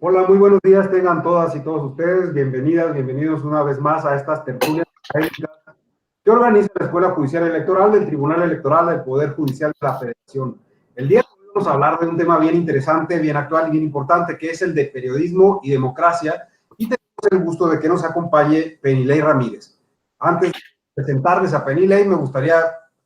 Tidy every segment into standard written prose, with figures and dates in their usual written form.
Hola, muy buenos días tengan todas y todos ustedes. Bienvenidas, bienvenidos una vez más a estas tertulias académicas que organiza la Escuela Judicial Electoral del Tribunal Electoral del Poder Judicial de la Federación. El día de hoy vamos a hablar de un tema bien interesante, bien actual y bien importante, que es el de periodismo y democracia. Y tenemos el gusto de que nos acompañe Penilei Ramírez. Antes de presentarles a Penilei, me gustaría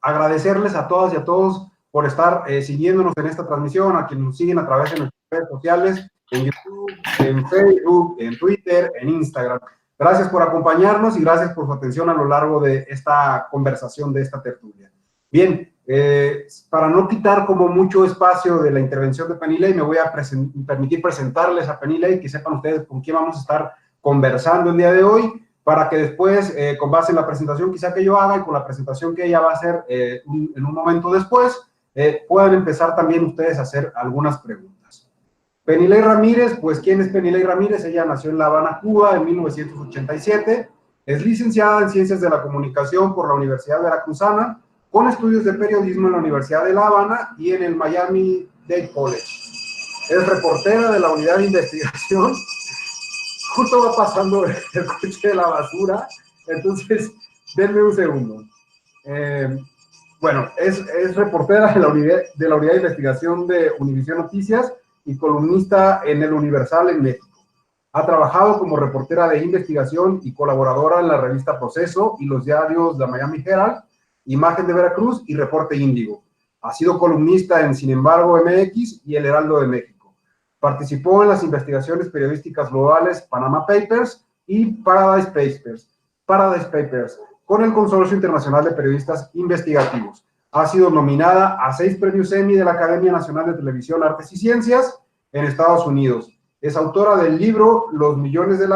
agradecerles a todas y a todos por estar siguiéndonos en esta transmisión, a quienes nos siguen a través de nuestras redes sociales, en YouTube, en Facebook, en Twitter, en Instagram. Gracias por acompañarnos y gracias por su atención a lo largo de esta conversación, de esta tertulia. Bien, para no quitar como mucho espacio de la intervención de Penilei, me voy a permitir presentarles a Penilei, que sepan ustedes con quién vamos a estar conversando el día de hoy, para que después, con base en la presentación quizá que yo haga y con la presentación que ella va a hacer en un momento después, puedan empezar también ustedes a hacer algunas preguntas. Penilei Ramírez, pues, ¿quién es Penilei Ramírez? Ella nació en La Habana, Cuba, en 1987. Es licenciada en Ciencias de la Comunicación por la Universidad Veracruzana, con estudios de periodismo en la Universidad de La Habana y en el Miami-Dade College. Es reportera de la Unidad de Investigación. Justo va pasando el coche de la basura, entonces, denme un segundo. Bueno, es reportera de la Unidad de Investigación de Univisión Noticias y columnista en El Universal en México. Ha trabajado como reportera de investigación y colaboradora en la revista Proceso y los diarios The Miami Herald, Imagen de Veracruz y Reporte Índigo. Ha sido columnista en Sin embargo MX y El Heraldo de México. Participó en las investigaciones periodísticas globales Panama Papers y Paradise Papers, con el Consorcio Internacional de Periodistas Investigativos. Ha sido nominada a 6 premios Emmy de la Academia Nacional de Televisión, Artes y Ciencias en Estados Unidos. Es autora del libro Los Millonarios de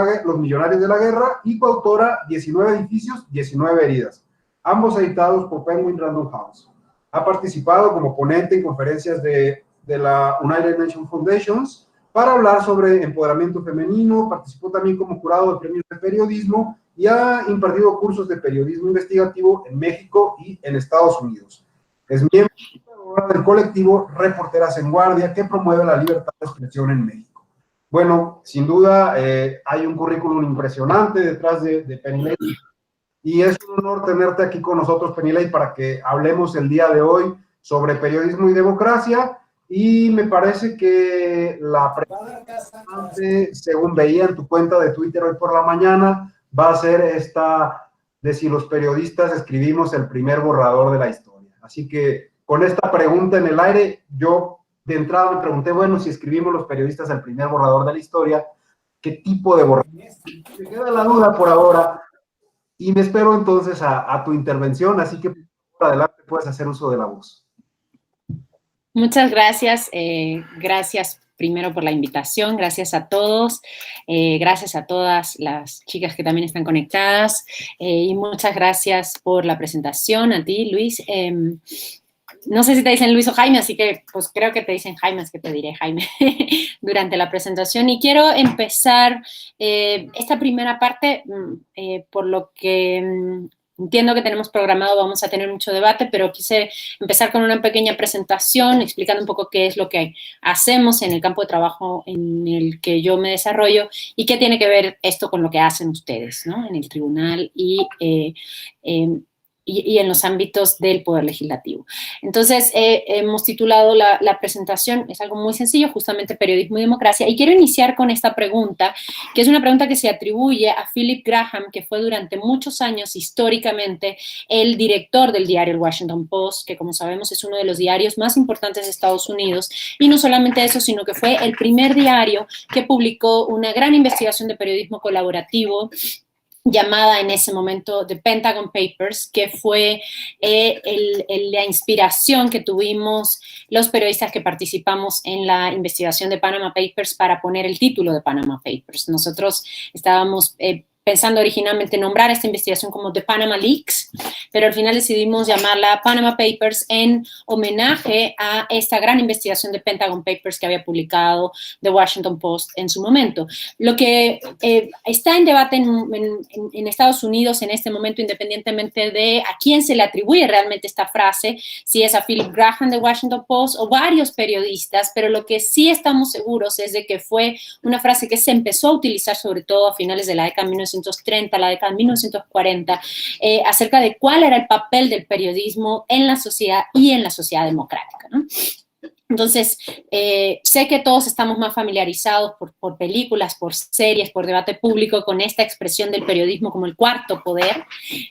la Guerra y coautora 19 edificios, 19 heridas, ambos editados por Penguin Random House. Ha participado como ponente en conferencias de la United Nations Foundations para hablar sobre empoderamiento femenino. Participó también como jurado de premios de periodismo y ha impartido cursos de periodismo investigativo en México y en Estados Unidos. Es miembro del colectivo Reporteras en Guardia, que promueve la libertad de expresión en México. Bueno, sin duda hay un currículum impresionante detrás de Penilei, y es un honor tenerte aquí con nosotros, Penilei, para que hablemos el día de hoy sobre periodismo y democracia. Y me parece que la pregunta, según veía en tu cuenta de Twitter hoy por la mañana, va a ser esta de si los periodistas escribimos el primer borrador de la historia. Así que con esta pregunta en el aire, yo de entrada me pregunté, bueno, si escribimos los periodistas el primer borrador de la historia, ¿qué tipo de borrador? Me queda la duda por ahora y me espero entonces a tu intervención, así que por adelante puedes hacer uso de la voz. Muchas gracias, gracias primero por la invitación, gracias a todos, gracias a todas las chicas que también están conectadas y muchas gracias por la presentación, a ti, Luis. No sé si te dicen Luis o Jaime, así que pues creo que te dicen Jaime, es que te diré Jaime durante la presentación. Y quiero empezar esta primera parte por lo que entiendo que tenemos programado, vamos a tener mucho debate, pero quise empezar con una pequeña presentación explicando un poco qué es lo que hacemos en el campo de trabajo en el que yo me desarrollo y qué tiene que ver esto con lo que hacen ustedes, ¿no? En el tribunal y en los ámbitos del Poder Legislativo. Entonces, hemos titulado la presentación, es algo muy sencillo, justamente periodismo y democracia, y quiero iniciar con esta pregunta, que es una pregunta que se atribuye a Philip Graham, que fue durante muchos años, históricamente, el director del diario El Washington Post, que como sabemos es uno de los diarios más importantes de Estados Unidos, y no solamente eso, sino que fue el primer diario que publicó una gran investigación de periodismo colaborativo llamada en ese momento The Pentagon Papers, que fue la inspiración que tuvimos los periodistas que participamos en la investigación de Panama Papers para poner el título de Panama Papers. Nosotros estábamos pensando originalmente nombrar esta investigación como The Panama Leaks, pero al final decidimos llamarla Panama Papers en homenaje a esta gran investigación de Pentagon Papers que había publicado The Washington Post en su momento. Lo que está en debate en Estados Unidos en este momento, independientemente de a quién se le atribuye realmente esta frase, si es a Philip Graham de Washington Post o varios periodistas, pero lo que sí estamos seguros es de que fue una frase que se empezó a utilizar sobre todo a finales de la década de 1930, la década de 1940, acerca de cuál era el papel del periodismo en la sociedad y en la sociedad democrática, ¿no? Entonces, sé que todos estamos más familiarizados por películas, por series, por debate público con esta expresión del periodismo como el cuarto poder,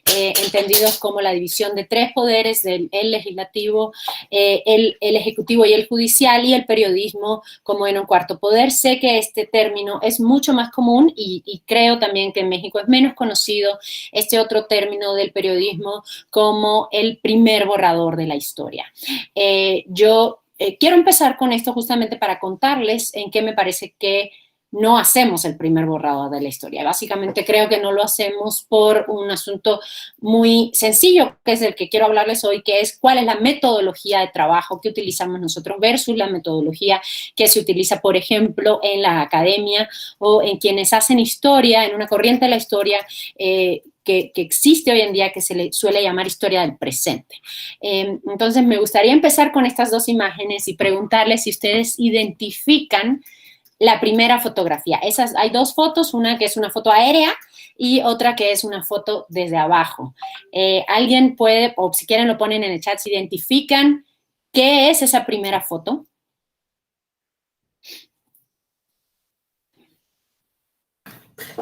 entendidos como la división de tres poderes, el legislativo, el ejecutivo y el judicial, y el periodismo como en un cuarto poder. Sé que este término es mucho más común y creo también que en México es menos conocido este otro término del periodismo como el primer borrador de la historia. Quiero empezar con esto justamente para contarles en qué me parece que no hacemos el primer borrador de la historia. Básicamente creo que no lo hacemos por un asunto muy sencillo, que es el que quiero hablarles hoy, que es cuál es la metodología de trabajo que utilizamos nosotros versus la metodología que se utiliza, por ejemplo, en la academia o en quienes hacen historia, en una corriente de la historia que existe hoy en día, que se le suele llamar historia del presente. Entonces, me gustaría empezar con estas dos imágenes y preguntarles si ustedes identifican la primera fotografía. Hay dos fotos, una que es una foto aérea y otra que es una foto desde abajo. Alguien puede, o si quieren lo ponen en el chat, si identifican qué es esa primera foto.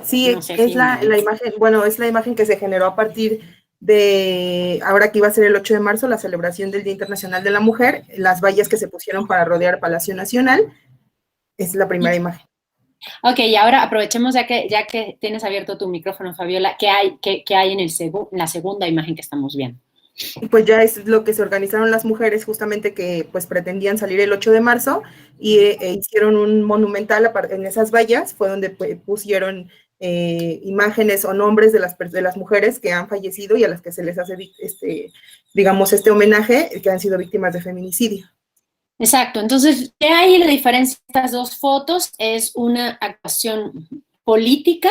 Sí, no sé, es la imagen, bueno, es la imagen que se generó a partir de, ahora que iba a ser el 8 de marzo, la celebración del Día Internacional de la Mujer, las vallas que se pusieron para rodear Palacio Nacional, es la primera imagen. Ok, y ahora aprovechemos ya que tienes abierto tu micrófono, Fabiola, ¿qué hay en la segunda imagen que estamos viendo? Pues ya es lo que se organizaron las mujeres justamente que pues pretendían salir el 8 de marzo y hicieron un monumental en esas vallas, fue donde pusieron imágenes o nombres de las mujeres que han fallecido y a las que se les hace digamos este homenaje, que han sido víctimas de feminicidio. Exacto, entonces, ¿qué hay la diferencia de estas dos fotos? Es una actuación política.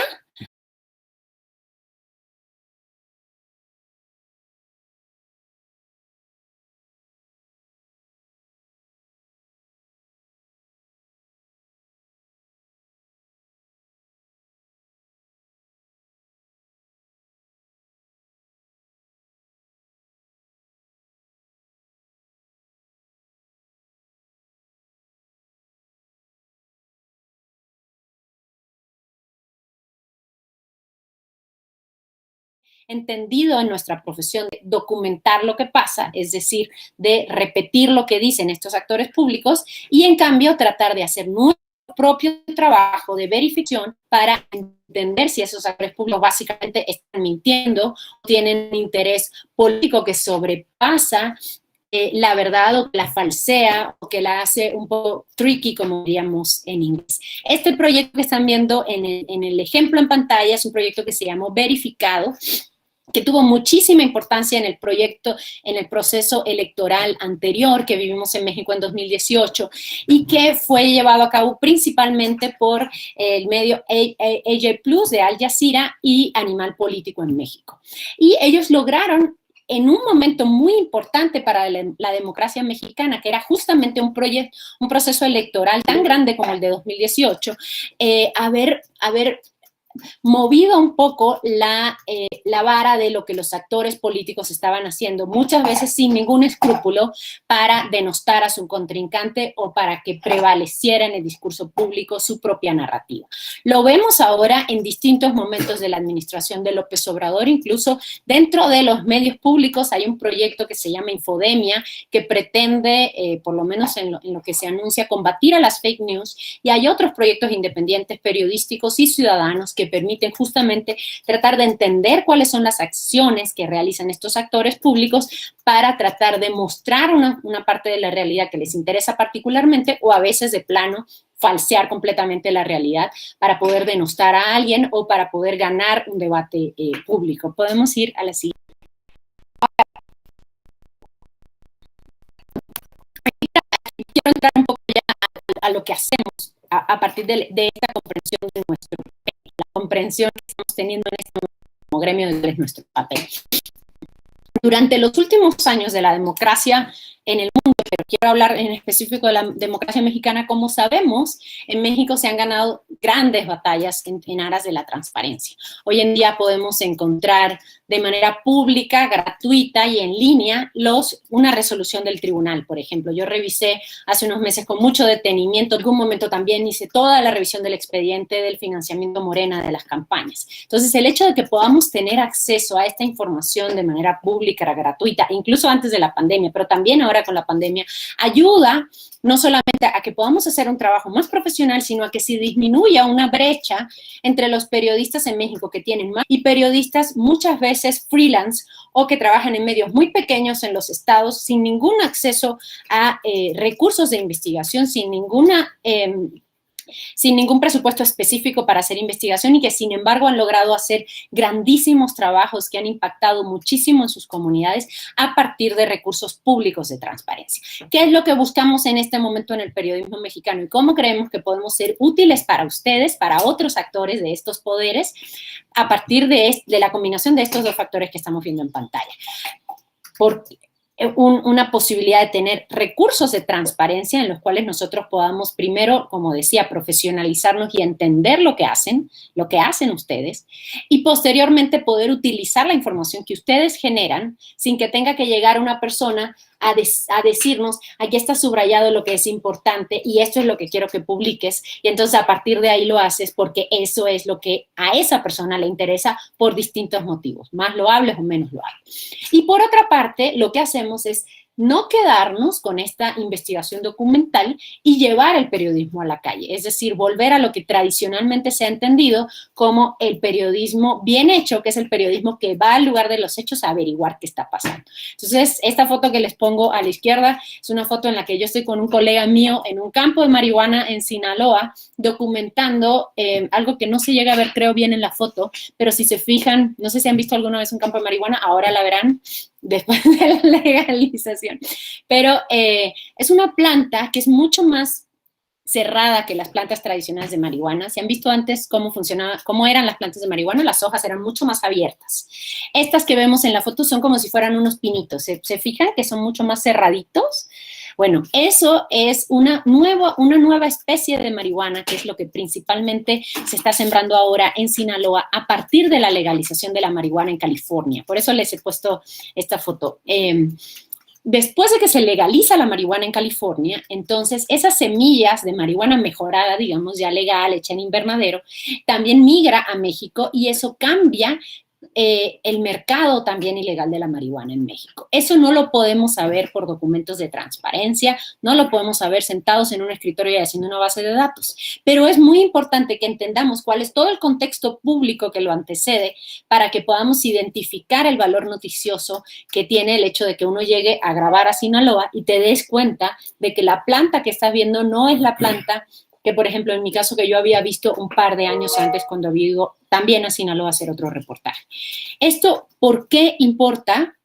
Entendido en nuestra profesión de documentar lo que pasa, es decir, de repetir lo que dicen estos actores públicos y en cambio tratar de hacer nuestro propio trabajo de verificación para entender si esos actores públicos básicamente están mintiendo o tienen un interés político que sobrepasa la verdad o que la falsea o que la hace un poco tricky, como diríamos en inglés. Este proyecto que están viendo en el ejemplo en pantalla es un proyecto que se llamó Verificado, que tuvo muchísima importancia en el proyecto, en el proceso electoral anterior que vivimos en México en 2018 y que fue llevado a cabo principalmente por el medio AJ Plus de Al Jazeera y Animal Político en México. Y ellos lograron en un momento muy importante para la democracia mexicana, que era justamente un proceso electoral tan grande como el de 2018, haber movido un poco la vara de lo que los actores políticos estaban haciendo, muchas veces sin ningún escrúpulo, para denostar a su contrincante o para que prevaleciera en el discurso público su propia narrativa. Lo vemos ahora en distintos momentos de la administración de López Obrador, incluso dentro de los medios públicos hay un proyecto que se llama Infodemia, que pretende, por lo menos en lo que se anuncia, combatir a las fake news, y hay otros proyectos independientes, periodísticos y ciudadanos que permiten justamente tratar de entender cuáles son las acciones que realizan estos actores públicos para tratar de mostrar una parte de la realidad que les interesa particularmente o a veces de plano falsear completamente la realidad para poder denostar a alguien o para poder ganar un debate público. Podemos ir a la siguiente. Quiero entrar un poco ya a lo que hacemos a partir de esta comprensión de nuestro papel, la comprensión que estamos teniendo en este momento como gremio de nuestro papel. Durante los últimos años de la democracia en el mundo, pero quiero hablar en específico de la democracia mexicana, como sabemos, en México se han ganado grandes batallas en aras de la transparencia. Hoy en día podemos encontrar de manera pública, gratuita y en línea una resolución del tribunal, por ejemplo. Yo revisé hace unos meses con mucho detenimiento, en algún momento también hice toda la revisión del expediente del financiamiento Morena de las campañas. Entonces, el hecho de que podamos tener acceso a esta información de manera pública, gratuita, incluso antes de la pandemia, pero también ahora con la pandemia, ayuda no solamente a que podamos hacer un trabajo más profesional, sino a que se disminuya una brecha entre los periodistas en México que tienen más y periodistas muchas veces freelance o que trabajan en medios muy pequeños en los estados sin ningún acceso a recursos de investigación, sin ningún presupuesto específico para hacer investigación y que, sin embargo, han logrado hacer grandísimos trabajos que han impactado muchísimo en sus comunidades a partir de recursos públicos de transparencia. ¿Qué es lo que buscamos en este momento en el periodismo mexicano y cómo creemos que podemos ser útiles para ustedes, para otros actores de estos poderes, a partir de la combinación de estos dos factores que estamos viendo en pantalla? Una posibilidad de tener recursos de transparencia en los cuales nosotros podamos primero, como decía, profesionalizarnos y entender lo que hacen ustedes, y posteriormente poder utilizar la información que ustedes generan sin que tenga que llegar una persona a decirnos, aquí está subrayado lo que es importante y esto es lo que quiero que publiques, y entonces a partir de ahí lo haces porque eso es lo que a esa persona le interesa por distintos motivos, más loables o menos loables. Y por otra parte, lo que hacemos es no quedarnos con esta investigación documental y llevar el periodismo a la calle, es decir, volver a lo que tradicionalmente se ha entendido como el periodismo bien hecho, que es el periodismo que va al lugar de los hechos a averiguar qué está pasando. Entonces, esta foto que les pongo a la izquierda es una foto en la que yo estoy con un colega mío en un campo de marihuana en Sinaloa, documentando algo que no se llega a ver, creo, bien en la foto, pero si se fijan, no sé si han visto alguna vez un campo de marihuana, ahora la verán, después de la legalización. Pero es una planta que es mucho más cerrada que las plantas tradicionales de marihuana. ¿Se han visto antes cómo eran las plantas de marihuana? Las hojas eran mucho más abiertas. Estas que vemos en la foto son como si fueran unos pinitos. ¿Se fijan que son mucho más cerraditos? Bueno, eso es una nueva especie de marihuana, que es lo que principalmente se está sembrando ahora en Sinaloa a partir de la legalización de la marihuana en California. Por eso les he puesto esta foto. Después de que se legaliza la marihuana en California, entonces esas semillas de marihuana mejorada, digamos ya legal, hecha en invernadero, también migra a México y eso cambia el mercado también ilegal de la marihuana en México. Eso no lo podemos saber por documentos de transparencia, no lo podemos saber sentados en un escritorio y haciendo una base de datos, pero es muy importante que entendamos cuál es todo el contexto público que lo antecede para que podamos identificar el valor noticioso que tiene el hecho de que uno llegue a grabar a Sinaloa y te des cuenta de que la planta que estás viendo no es la planta que, por ejemplo, en mi caso, que yo había visto un par de años antes cuando había ido también a Sinaloa a hacer otro reportaje. ¿Esto por qué importa?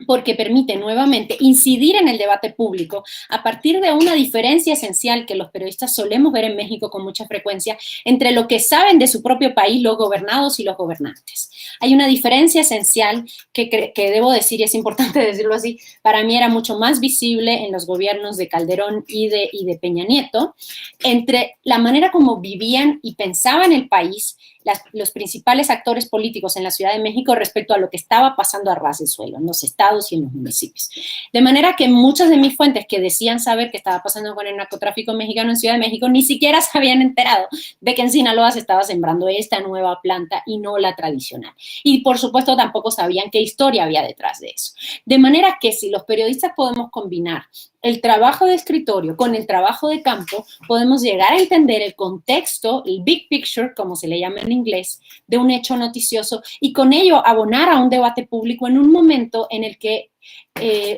Porque permite nuevamente incidir en el debate público a partir de una diferencia esencial que los periodistas solemos ver en México con mucha frecuencia entre lo que saben de su propio país los gobernados y los gobernantes. Hay una diferencia esencial que debo decir, y es importante decirlo así, para mí era mucho más visible en los gobiernos de Calderón y de Peña Nieto, entre la manera como vivían y pensaban el país los principales actores políticos en la Ciudad de México respecto a lo que estaba pasando a ras de suelo, en los estados y en los municipios. De manera que muchas de mis fuentes que decían saber qué estaba pasando con el narcotráfico mexicano en Ciudad de México ni siquiera se habían enterado de que en Sinaloa se estaba sembrando esta nueva planta y no la tradicional. Y por supuesto tampoco sabían qué historia había detrás de eso. De manera que si los periodistas podemos combinar el trabajo de escritorio con el trabajo de campo, podemos llegar a entender el contexto, el big picture, como se le llama en inglés, de un hecho noticioso y con ello abonar a un debate público en un momento en el que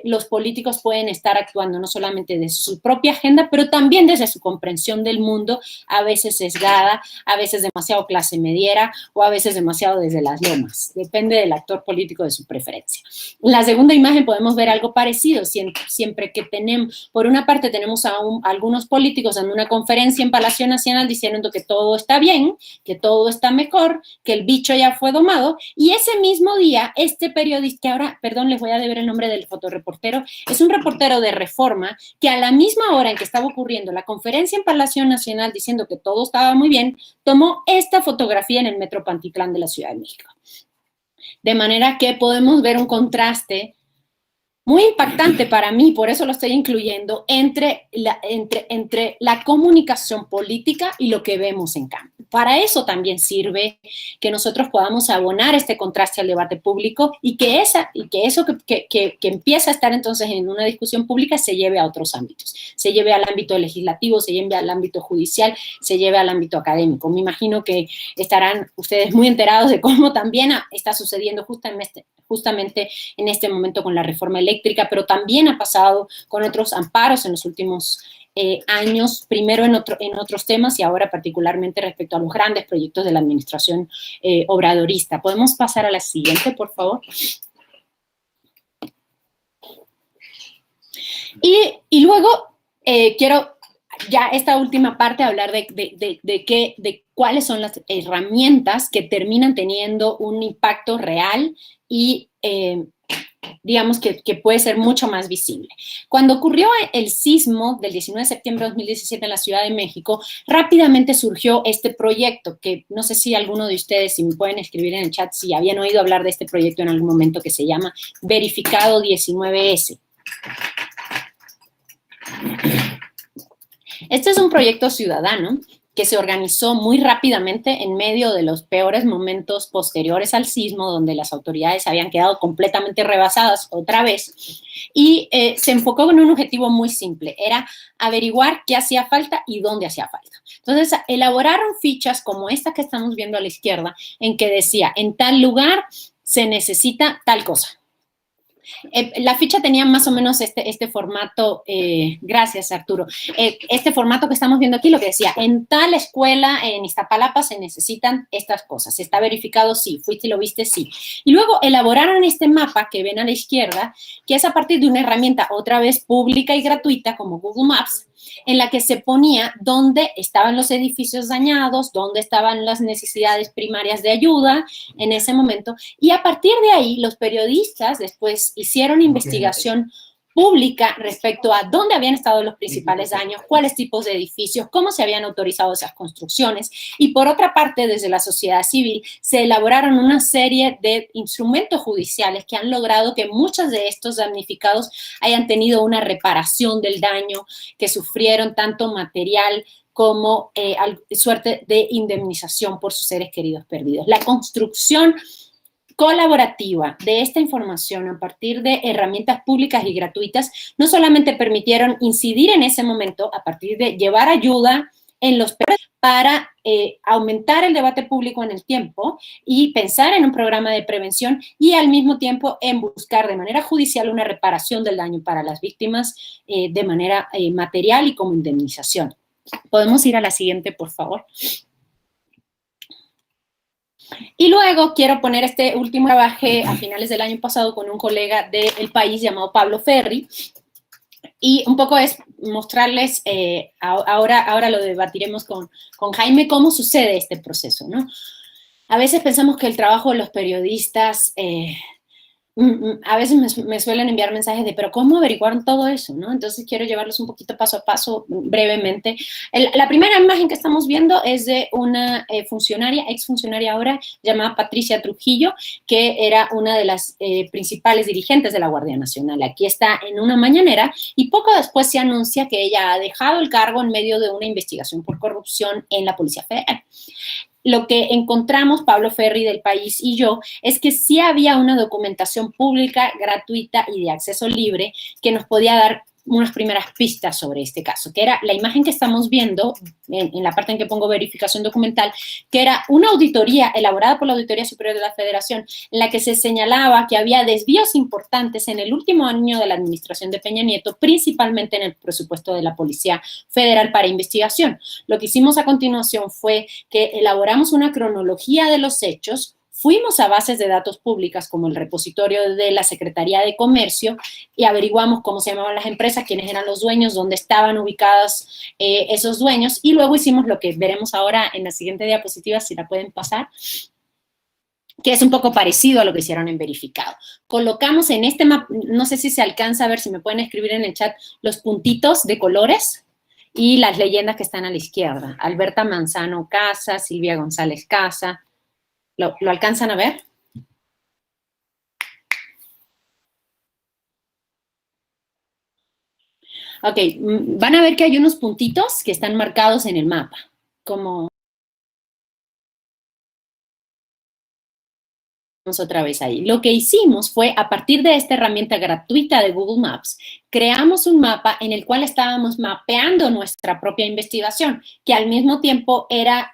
los políticos pueden estar actuando no solamente desde su propia agenda, pero también desde su comprensión del mundo, a veces sesgada, a veces demasiado clase mediera o a veces demasiado desde las lomas. Depende del actor político de su preferencia. En la segunda imagen podemos ver algo parecido, siempre que tenemos, por una parte tenemos a algunos políticos dando una conferencia en Palacio Nacional diciendo que todo está bien, que todo está mejor, que el bicho ya fue domado, y ese mismo día, este periodista, que ahora, perdón, les voy a deber el nombre del fotoreportero, es un reportero de Reforma que a la misma hora en que estaba ocurriendo la conferencia en Palacio Nacional diciendo que todo estaba muy bien, tomó esta fotografía en el Metro Pantitlán de la Ciudad de México. De manera que podemos ver un contraste muy impactante para mí, por eso lo estoy incluyendo, entre la comunicación política y lo que vemos en campo. Para eso también sirve que nosotros podamos abonar este contraste al debate público y que eso que empieza a estar entonces en una discusión pública se lleve a otros ámbitos, se lleve al ámbito legislativo, se lleve al ámbito judicial, se lleve al ámbito académico. Me imagino que estarán ustedes muy enterados de cómo también está sucediendo justamente en este momento con la reforma eléctrica, pero también ha pasado con otros amparos en los últimos años, primero en otros temas y ahora particularmente respecto a los grandes proyectos de la administración obradorista. ¿Podemos pasar a la siguiente, por favor? Y luego quiero ya esta última parte hablar de cuáles son las herramientas que terminan teniendo un impacto real y digamos que puede ser mucho más visible. Cuando ocurrió el sismo del 19 de septiembre de 2017 en la Ciudad de México, rápidamente surgió este proyecto, que no sé si alguno de ustedes, si me pueden escribir en el chat, si habían oído hablar de este proyecto en algún momento, que se llama Verificado 19S. Este es un proyecto ciudadano que se organizó muy rápidamente en medio de los peores momentos posteriores al sismo, donde las autoridades habían quedado completamente rebasadas otra vez, y se enfocó en un objetivo muy simple, era averiguar qué hacía falta y dónde hacía falta. Entonces, elaboraron fichas como esta que estamos viendo a la izquierda, en que decía, en tal lugar se necesita tal cosa. La ficha tenía más o menos este formato, gracias Arturo, este formato que estamos viendo aquí, lo que decía, en tal escuela en Iztapalapa se necesitan estas cosas, está verificado, sí, fuiste y lo viste, sí. Y luego elaboraron este mapa que ven a la izquierda, que es a partir de una herramienta otra vez pública y gratuita como Google Maps, en la que se ponía dónde estaban los edificios dañados, dónde estaban las necesidades primarias de ayuda en ese momento, y a partir de ahí los periodistas después hicieron investigación pública respecto a dónde habían estado los principales daños, cuáles tipos de edificios, cómo se habían autorizado esas construcciones, y por otra parte, desde la sociedad civil, se elaboraron una serie de instrumentos judiciales que han logrado que muchos de estos damnificados hayan tenido una reparación del daño que sufrieron, tanto material como suerte de indemnización por sus seres queridos perdidos. La construcción colaborativa de esta información a partir de herramientas públicas y gratuitas no solamente permitieron incidir en ese momento a partir de llevar ayuda en los para aumentar el debate público en el tiempo y pensar en un programa de prevención y al mismo tiempo en buscar de manera judicial una reparación del daño para las víctimas de manera material y como indemnización. ¿Podemos ir a la siguiente, por favor? Y luego quiero poner este último, trabajé a finales del año pasado con un colega del País llamado Pablo Ferri, y un poco es mostrarles, ahora lo debatiremos con Jaime, cómo sucede este proceso, ¿no? A veces pensamos que el trabajo de los periodistas, a veces me suelen enviar mensajes de, pero ¿cómo averiguaron todo eso? ¿No? Entonces quiero llevarlos un poquito paso a paso, brevemente. La primera imagen que estamos viendo es de una funcionaria, exfuncionaria ahora, llamada Patricia Trujillo, que era una de las principales dirigentes de la Guardia Nacional. Aquí está en una mañanera y poco después se anuncia que ella ha dejado el cargo en medio de una investigación por corrupción en la Policía Federal. Lo que encontramos, Pablo Ferri del País y yo, es que sí había una documentación pública, gratuita y de acceso libre que nos podía dar unas primeras pistas sobre este caso, que era la imagen que estamos viendo en la parte en que pongo verificación documental, que era una auditoría elaborada por la Auditoría Superior de la Federación, en la que se señalaba que había desvíos importantes en el último año de la administración de Peña Nieto, principalmente en el presupuesto de la Policía Federal para investigación. Lo que hicimos a continuación fue que elaboramos una cronología de los hechos. Fuimos a bases de datos públicas como el repositorio de la Secretaría de Comercio y averiguamos cómo se llamaban las empresas, quiénes eran los dueños, dónde estaban ubicados esos dueños, y luego hicimos lo que veremos ahora en la siguiente diapositiva, si la pueden pasar, que es un poco parecido a lo que hicieron en verificado. Colocamos en este mapa, no sé si se alcanza a ver, si me pueden escribir en el chat, los puntitos de colores y las leyendas que están a la izquierda. Alberta Manzano Casa, Silvia González Casa. ¿Lo alcanzan a ver? Ok, van a ver que hay unos puntitos que están marcados en el mapa, como otra vez ahí. Lo que hicimos fue, a partir de esta herramienta gratuita de Google Maps, creamos un mapa en el cual estábamos mapeando nuestra propia investigación, que al mismo tiempo era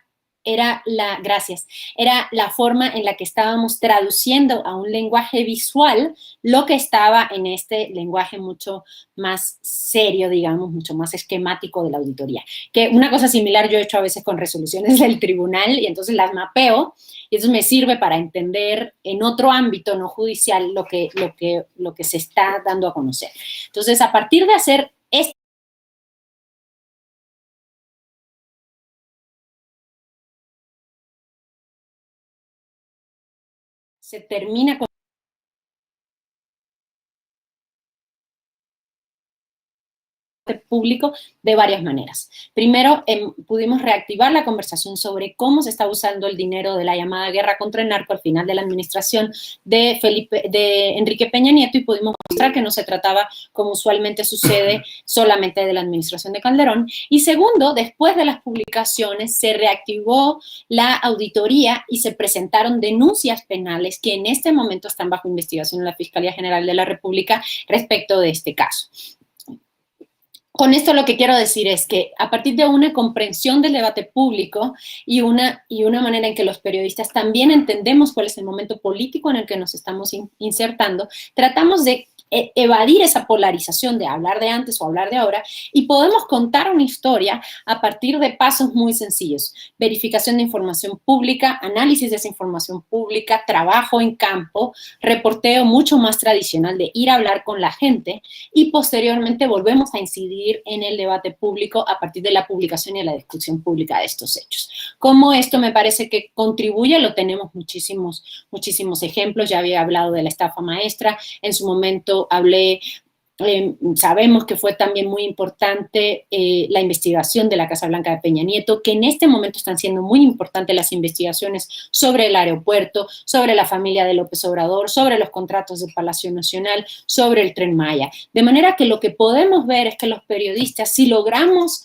la forma en la que estábamos traduciendo a un lenguaje visual lo que estaba en este lenguaje mucho más serio, digamos, mucho más esquemático de la auditoría. Que una cosa similar yo he hecho a veces con resoluciones del tribunal y entonces las mapeo y eso me sirve para entender en otro ámbito no judicial lo que se está dando a conocer. Entonces, a partir de hacer esto, se termina con público de varias maneras. Primero, pudimos reactivar la conversación sobre cómo se está usando el dinero de la llamada guerra contra el narco al final de la administración de Enrique Peña Nieto y pudimos mostrar que no se trataba, como usualmente sucede, solamente de la administración de Calderón. Y segundo, después de las publicaciones, se reactivó la auditoría y se presentaron denuncias penales que en este momento están bajo investigación en la Fiscalía General de la República respecto de este caso. Con esto lo que quiero decir es que a partir de una comprensión del debate público y una manera en que los periodistas también entendemos cuál es el momento político en el que nos estamos insertando, tratamos de evadir esa polarización de hablar de antes o hablar de ahora y podemos contar una historia a partir de pasos muy sencillos. Verificación de información pública, análisis de esa información pública, trabajo en campo, reporteo mucho más tradicional de ir a hablar con la gente y posteriormente volvemos a incidir en el debate público a partir de la publicación y la discusión pública de estos hechos. Como esto me parece que contribuye, lo tenemos muchísimos ejemplos, ya había hablado de la estafa maestra, en su momento hablé, sabemos que fue también muy importante la investigación de la Casa Blanca de Peña Nieto, que en este momento están siendo muy importantes las investigaciones sobre el aeropuerto, sobre la familia de López Obrador, sobre los contratos del Palacio Nacional, sobre el Tren Maya. De manera que lo que podemos ver es que los periodistas, si logramos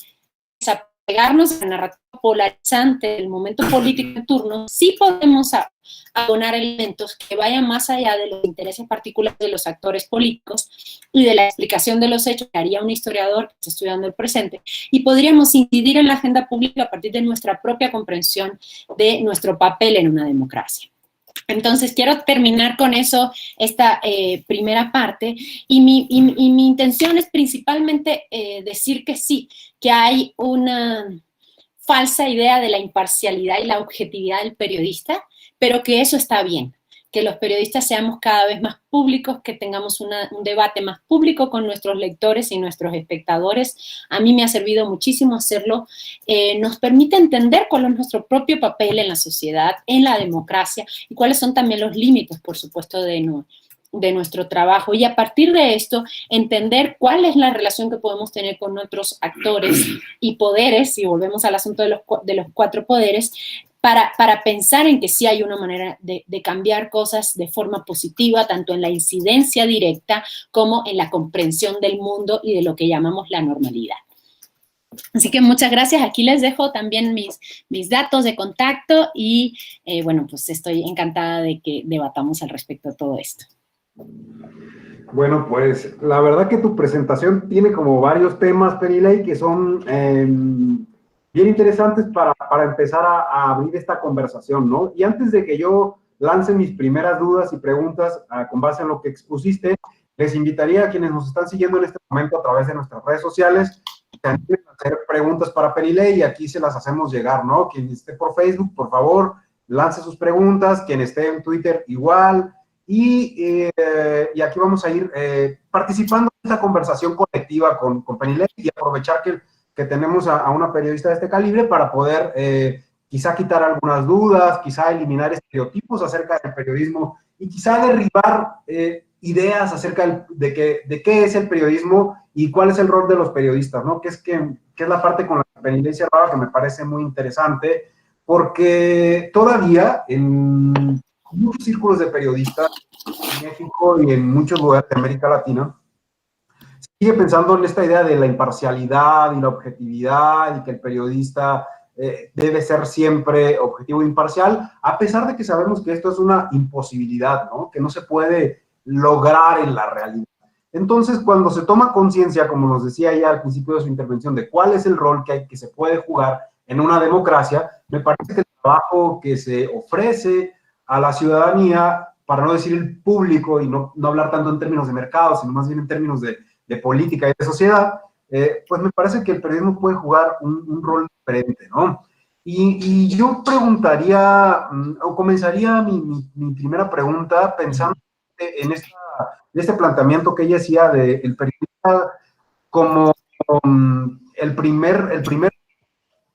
desapegarnos de la narrativa polarizante del momento político en turno, sí podemos abonar elementos que vayan más allá de los intereses particulares de los actores políticos y de la explicación de los hechos que haría un historiador que está estudiando el presente, y podríamos incidir en la agenda pública a partir de nuestra propia comprensión de nuestro papel en una democracia. Entonces, quiero terminar con eso, esta primera parte, y mi intención es principalmente decir que sí, que hay una falsa idea de la imparcialidad y la objetividad del periodista, pero que eso está bien, que los periodistas seamos cada vez más públicos, que tengamos un debate más público con nuestros lectores y nuestros espectadores. A mí me ha servido muchísimo hacerlo. Nos permite entender cuál es nuestro propio papel en la sociedad, en la democracia, y cuáles son también los límites, por supuesto, de nuestro trabajo. Y a partir de esto, entender cuál es la relación que podemos tener con otros actores y poderes, si volvemos al asunto de los cuatro poderes, para pensar en que sí hay una manera de cambiar cosas de forma positiva, tanto en la incidencia directa como en la comprensión del mundo y de lo que llamamos la normalidad. Así que muchas gracias. Aquí les dejo también mis datos de contacto y, bueno, pues estoy encantada de que debatamos al respecto de todo esto. Bueno, pues la verdad que tu presentación tiene como varios temas, Penilei, que son bien interesantes para empezar a abrir esta conversación, ¿no? Y antes de que yo lance mis primeras dudas y preguntas con base en lo que expusiste, les invitaría a quienes nos están siguiendo en este momento a través de nuestras redes sociales que animen a hacer preguntas para Penilei y aquí se las hacemos llegar, ¿no? Quien esté por Facebook, por favor, lance sus preguntas, quien esté en Twitter, igual. Y aquí vamos a ir participando en esta conversación colectiva con Penilei y aprovechar que tenemos a una periodista de este calibre para poder quizá quitar algunas dudas, quizá eliminar estereotipos acerca del periodismo y quizá derribar ideas acerca de qué es el periodismo y cuál es el rol de los periodistas, ¿no? Que es la parte con la que Penilei cerraba que me parece muy interesante, porque todavía en muchos círculos de periodistas en México y en muchos lugares de América Latina, sigue pensando en esta idea de la imparcialidad y la objetividad y que el periodista debe ser siempre objetivo e imparcial, a pesar de que sabemos que esto es una imposibilidad, ¿no? Que no se puede lograr en la realidad. Entonces, cuando se toma conciencia, como nos decía ella al principio de su intervención, de cuál es el rol que se puede jugar en una democracia, me parece que el trabajo que se ofrece a la ciudadanía, para no decir el público y no hablar tanto en términos de mercado, sino más bien en términos de política y de sociedad, pues me parece que el periodismo puede jugar un rol diferente, ¿no? Y yo preguntaría, o comenzaría mi primera pregunta pensando en este planteamiento que ella hacía del periodista como el primer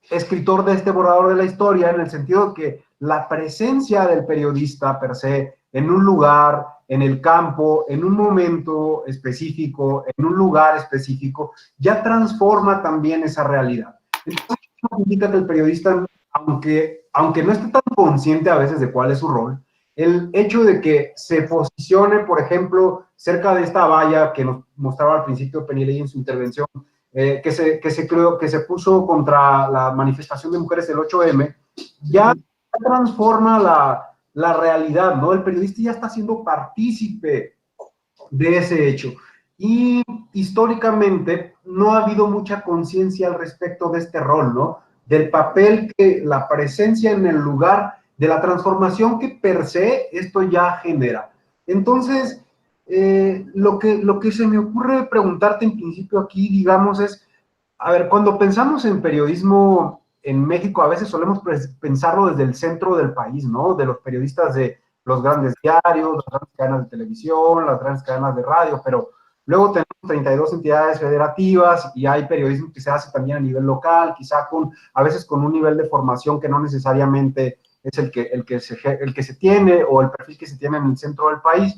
escritor de este borrador de la historia, en el sentido que la presencia del periodista per se en un lugar, en el campo, en un momento específico, en un lugar específico, ya transforma también esa realidad. Entonces, eso significa que el periodista, aunque no esté tan consciente a veces de cuál es su rol, el hecho de que se posicione, por ejemplo, cerca de esta valla que nos mostraba al principio Penilei en su intervención, que se puso contra la manifestación de mujeres del 8M, ya transforma la realidad, ¿no? El periodista ya está siendo partícipe de ese hecho. Y históricamente no ha habido mucha conciencia al respecto de este rol, ¿no? Del papel que la presencia en el lugar, de la transformación que per se esto ya genera. Entonces, lo que se me ocurre preguntarte en principio aquí, digamos, es, a ver, cuando pensamos en periodismo en México, a veces solemos pensarlo desde el centro del país, ¿no? De los periodistas de los grandes diarios, las grandes cadenas de televisión, las grandes cadenas de radio, pero luego tenemos 32 entidades federativas y hay periodismo que se hace también a nivel local, quizá a veces con un nivel de formación que no necesariamente es el que se tiene o el perfil que se tiene en el centro del país.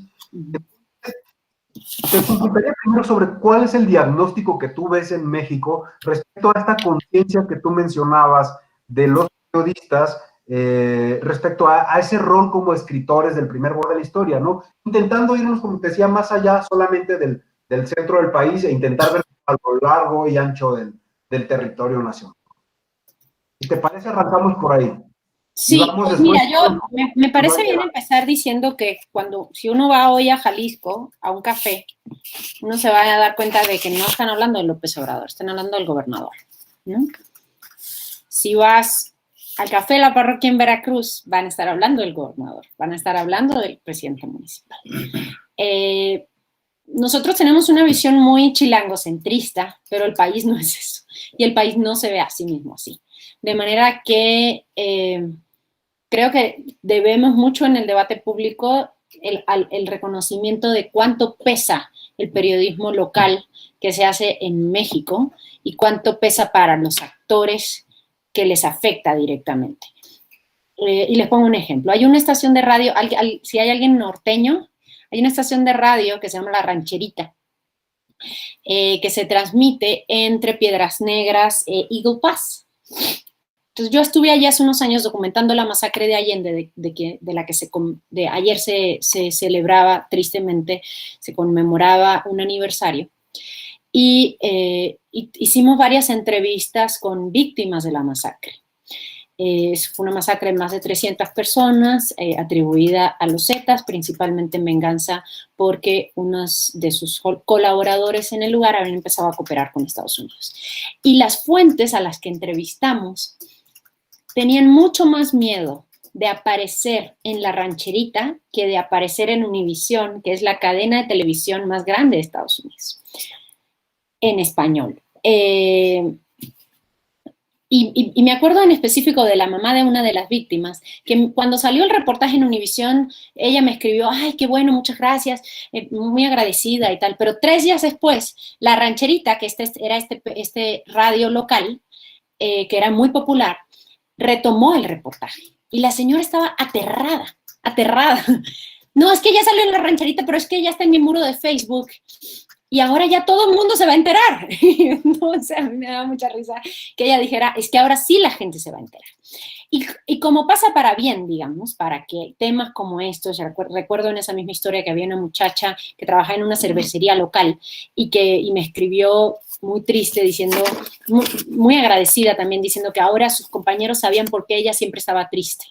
Te preguntaría primero sobre cuál es el diagnóstico que tú ves en México respecto a esta conciencia que tú mencionabas de los periodistas respecto a ese rol como escritores del primer borde de la historia, ¿no? Intentando irnos, como te decía, más allá solamente del centro del país e intentar ver a lo largo y ancho del territorio nacional. Si te parece, arrancamos por ahí. Sí, pues mira, me parece bien empezar diciendo que si uno va hoy a Jalisco, a un café, uno se va a dar cuenta de que no están hablando de López Obrador, están hablando del gobernador, ¿no? Si vas al café de la parroquia en Veracruz, van a estar hablando del gobernador, van a estar hablando del presidente municipal. Nosotros tenemos una visión muy chilangocentrista, pero el país no es eso, y el país no se ve a sí mismo así. De manera que creo que debemos mucho en el debate público el reconocimiento de cuánto pesa el periodismo local que se hace en México y cuánto pesa para los actores que les afecta directamente. Y les pongo un ejemplo. Hay una estación de radio, si hay alguien norteño, hay una estación de radio que se llama La Rancherita, que se transmite entre Piedras Negras e Eagle Pass. Entonces, yo estuve allí hace unos años documentando la masacre de Allende, de la que ayer se celebraba, tristemente, se conmemoraba un aniversario. Y hicimos varias entrevistas con víctimas de la masacre. Fue una masacre de más de 300 personas, atribuida a los Zetas, principalmente en venganza porque unos de sus colaboradores en el lugar habían empezado a cooperar con Estados Unidos. Y las fuentes a las que entrevistamos tenían mucho más miedo de aparecer en La Rancherita que de aparecer en Univisión, que es la cadena de televisión más grande de Estados Unidos, en español. Y me acuerdo en específico de la mamá de una de las víctimas, que cuando salió el reportaje en Univisión, ella me escribió, ay, qué bueno, muchas gracias, muy agradecida y tal, pero 3 días después, La Rancherita, que era este radio local, que era muy popular, retomó el reportaje. Y la señora estaba aterrada, aterrada. No, es que ya salió en La Rancherita, pero es que ya está en mi muro de Facebook. Y ahora ya todo el mundo se va a enterar. Entonces, a mí me daba mucha risa que ella dijera, es que ahora sí la gente se va a enterar. Y como pasa para bien, digamos, para que temas como estos, recuerdo en esa misma historia que había una muchacha que trabajaba en una cervecería local y me escribió muy triste, diciendo, muy agradecida también, diciendo que ahora sus compañeros sabían por qué ella siempre estaba triste.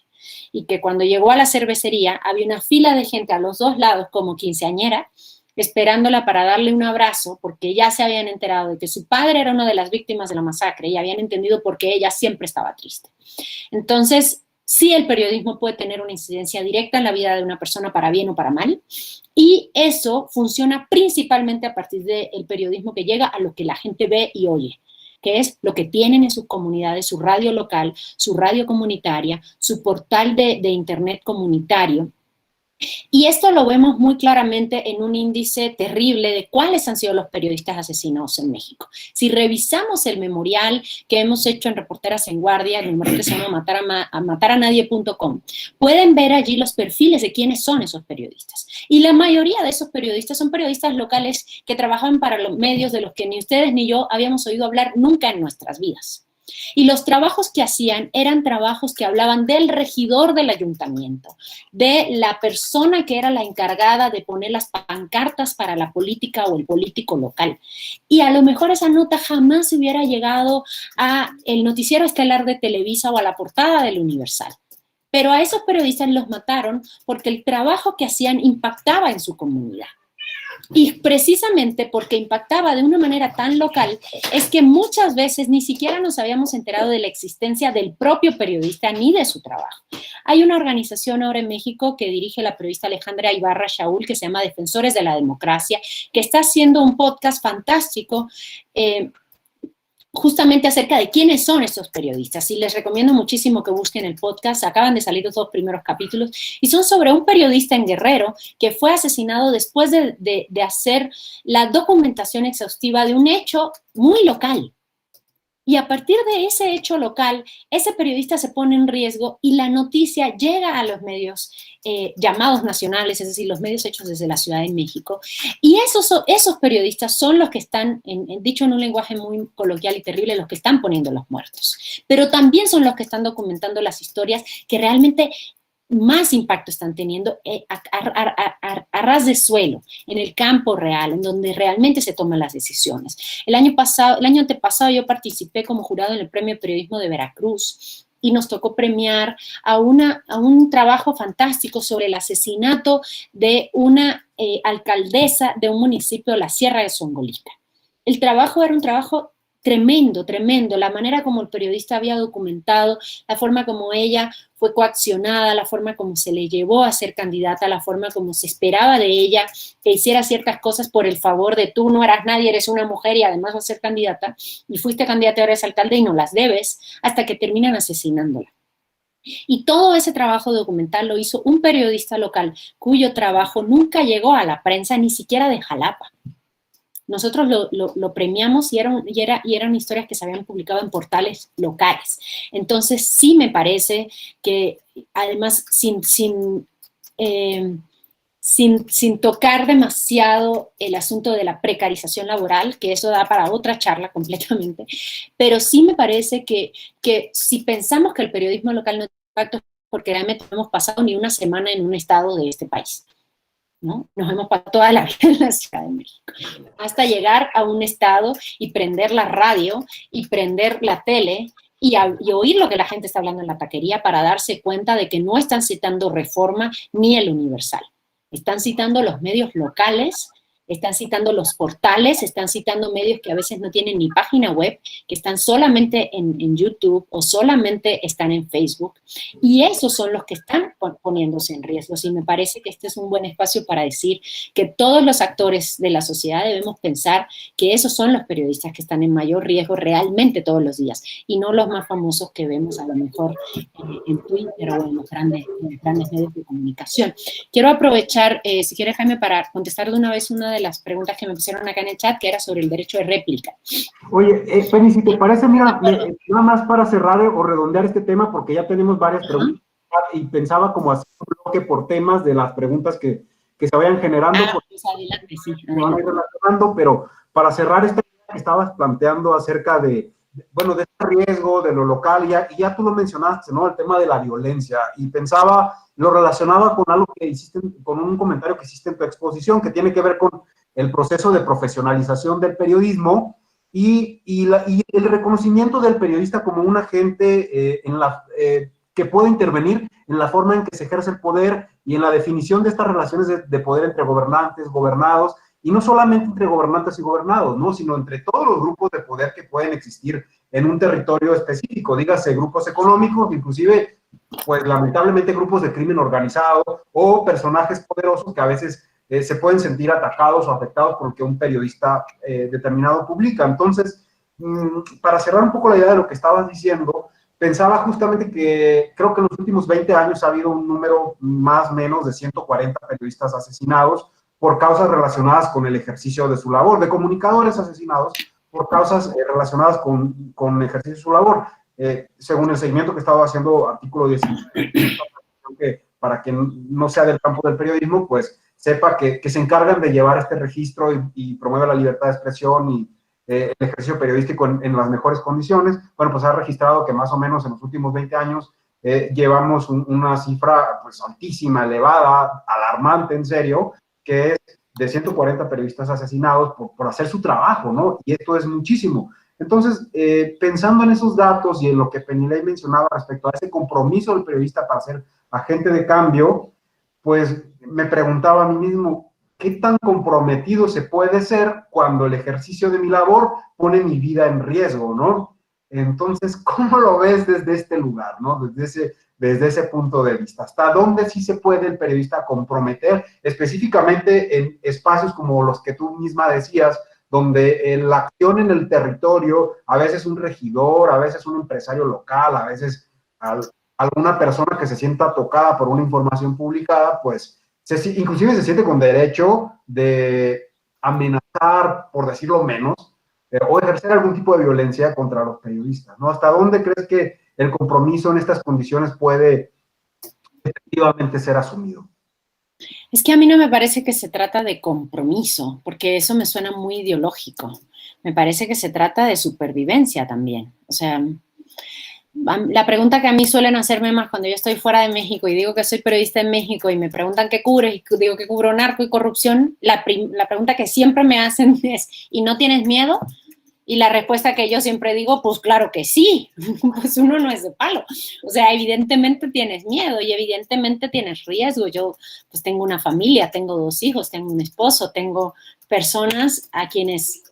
Y que cuando llegó a la cervecería había una fila de gente a los 2 lados como quinceañera, esperándola para darle un abrazo, porque ya se habían enterado de que su padre era una de las víctimas de la masacre y habían entendido por qué ella siempre estaba triste. Entonces, sí, el periodismo puede tener una incidencia directa en la vida de una persona para bien o para mal, y eso funciona principalmente a partir del periodismo que llega a lo que la gente ve y oye, que es lo que tienen en sus comunidades, su radio local, su radio comunitaria, su portal de internet comunitario. Y esto lo vemos muy claramente en un índice terrible de cuáles han sido los periodistas asesinados en México. Si revisamos el memorial que hemos hecho en Reporteras en Guardia, el memorial que se llama mataranadie.com, pueden ver allí los perfiles de quiénes son esos periodistas. Y la mayoría de esos periodistas son periodistas locales que trabajan para los medios de los que ni ustedes ni yo habíamos oído hablar nunca en nuestras vidas. Y los trabajos que hacían eran trabajos que hablaban del regidor del ayuntamiento, de la persona que era la encargada de poner las pancartas para la política o el político local. Y a lo mejor esa nota jamás hubiera llegado a el noticiero estelar de Televisa o a la portada del Universal. Pero a esos periodistas los mataron porque el trabajo que hacían impactaba en su comunidad. Y precisamente porque impactaba de una manera tan local, es que muchas veces ni siquiera nos habíamos enterado de la existencia del propio periodista ni de su trabajo. Hay una organización ahora en México que dirige la periodista Alejandra Ibarra Shaul, que se llama Defensores de la Democracia, que está haciendo un podcast fantástico justamente acerca de quiénes son estos periodistas. Y les recomiendo muchísimo que busquen el podcast. Acaban de salir los 2 primeros capítulos y son sobre un periodista en Guerrero que fue asesinado después de hacer la documentación exhaustiva de un hecho muy local. Y a partir de ese hecho local, ese periodista se pone en riesgo y la noticia llega a los medios llamados nacionales, es decir, los medios hechos desde la Ciudad de México. Y esos periodistas son los que están, dicho en un lenguaje muy coloquial y terrible, los que están poniendo los muertos. Pero también son los que están documentando las historias que realmente más impacto están teniendo a ras de suelo, en el campo real, en donde realmente se toman las decisiones. El año antepasado yo participé como jurado en el Premio Periodismo de Veracruz y nos tocó premiar a un trabajo fantástico sobre el asesinato de una alcaldesa de un municipio de la Sierra de Zongolica. El trabajo era un trabajo tremendo, tremendo, la manera como el periodista había documentado, la forma como ella fue coaccionada, la forma como se le llevó a ser candidata, la forma como se esperaba de ella que hiciera ciertas cosas por el favor de tú no eras nadie, eres una mujer y además vas a ser candidata, y fuiste candidata y ahora eres alcalde y no las debes, hasta que terminan asesinándola. Y todo ese trabajo documental lo hizo un periodista local cuyo trabajo nunca llegó a la prensa, ni siquiera de Jalapa. Nosotros lo premiamos y eran historias que se habían publicado en portales locales. Entonces, sí me parece que, además, sin tocar demasiado el asunto de la precarización laboral, que eso da para otra charla completamente, pero sí me parece que si pensamos que el periodismo local no tiene impacto, porque realmente no hemos pasado ni una semana en un estado de este país, ¿no? Nos hemos pasado toda la vida en la Ciudad de México, hasta llegar a un estado y prender la radio y prender la tele y oír lo que la gente está hablando en la taquería para darse cuenta de que no están citando Reforma ni el Universal. Están citando los medios locales, están citando los portales, están citando medios que a veces no tienen ni página web, que están solamente en YouTube o solamente están en Facebook. Y esos son los que están poniéndose en riesgo. Y me parece que este es un buen espacio para decir que todos los actores de la sociedad debemos pensar que esos son los periodistas que están en mayor riesgo realmente todos los días y no los más famosos que vemos a lo mejor en Twitter o en los grandes medios de comunicación. Quiero aprovechar, si quieres, Jaime, para contestar de una vez una de las preguntas que me pusieron acá en el chat, que era sobre el derecho de réplica. Oye, Penny, si te parece, mira, nada más para cerrar o redondear este tema, porque ya tenemos varias preguntas, y pensaba como hacer un bloque por temas de las preguntas que se vayan generando. Pues adelante, sí. Se van a ir relacionando, pero para cerrar esta idea que estabas planteando acerca de este riesgo, de lo local, y ya tú lo mencionaste, ¿no? El tema de la violencia, y lo relacionaba con algo que hiciste, con un comentario que hiciste en tu exposición, que tiene que ver con el proceso de profesionalización del periodismo y el reconocimiento del periodista como un agente que puede intervenir en la forma en que se ejerce el poder y en la definición de estas relaciones de poder entre gobernantes, gobernados, y no solamente entre gobernantes y gobernados, ¿no? Sino entre todos los grupos de poder que pueden existir en un territorio específico, dígase grupos económicos, inclusive, pues lamentablemente grupos de crimen organizado o personajes poderosos que a veces se pueden sentir atacados o afectados por lo que un periodista determinado publica. Entonces, para cerrar un poco la idea de lo que estabas diciendo, pensaba justamente que creo que en los últimos 20 años ha habido un número más o menos de 140 periodistas asesinados por causas relacionadas con el ejercicio de su labor, de comunicadores asesinados por causas relacionadas con el ejercicio de su labor. Según el seguimiento que estaba haciendo artículo 19, que para quien no sea del campo del periodismo, pues sepa que se encargan de llevar este registro y promueve la libertad de expresión y el ejercicio periodístico en las mejores condiciones. Bueno, pues ha registrado que más o menos en los últimos 20 años llevamos una cifra pues altísima, elevada, alarmante en serio, que es de 140 periodistas asesinados por hacer su trabajo, ¿no? Y esto es muchísimo. Entonces, pensando en esos datos y en lo que Penilei mencionaba respecto a ese compromiso del periodista para ser agente de cambio, pues me preguntaba a mí mismo, ¿qué tan comprometido se puede ser cuando el ejercicio de mi labor pone mi vida en riesgo, ¿no? Entonces, ¿cómo lo ves desde este lugar, ¿no? Desde ese punto de vista. ¿Hasta dónde sí se puede el periodista comprometer, específicamente en espacios como los que tú misma decías, donde la acción en el territorio, a veces un regidor, a veces un empresario local, a veces alguna persona que se sienta tocada por una información publicada, pues inclusive se siente con derecho de amenazar, por decirlo menos, o ejercer algún tipo de violencia contra los periodistas, ¿no? ¿Hasta dónde crees que el compromiso en estas condiciones puede efectivamente ser asumido? Es que a mí no me parece que se trata de compromiso, porque eso me suena muy ideológico. Me parece que se trata de supervivencia también. O sea, la pregunta que a mí suelen hacerme más cuando yo estoy fuera de México y digo que soy periodista en México y me preguntan qué cubres y digo que cubro narco y corrupción, la pregunta que siempre me hacen es, ¿y no tienes miedo? Y la respuesta que yo siempre digo, pues claro que sí, pues uno no es de palo. O sea, evidentemente tienes miedo y evidentemente tienes riesgo. Yo pues tengo una familia, tengo 2 hijos, tengo un esposo, tengo personas a quienes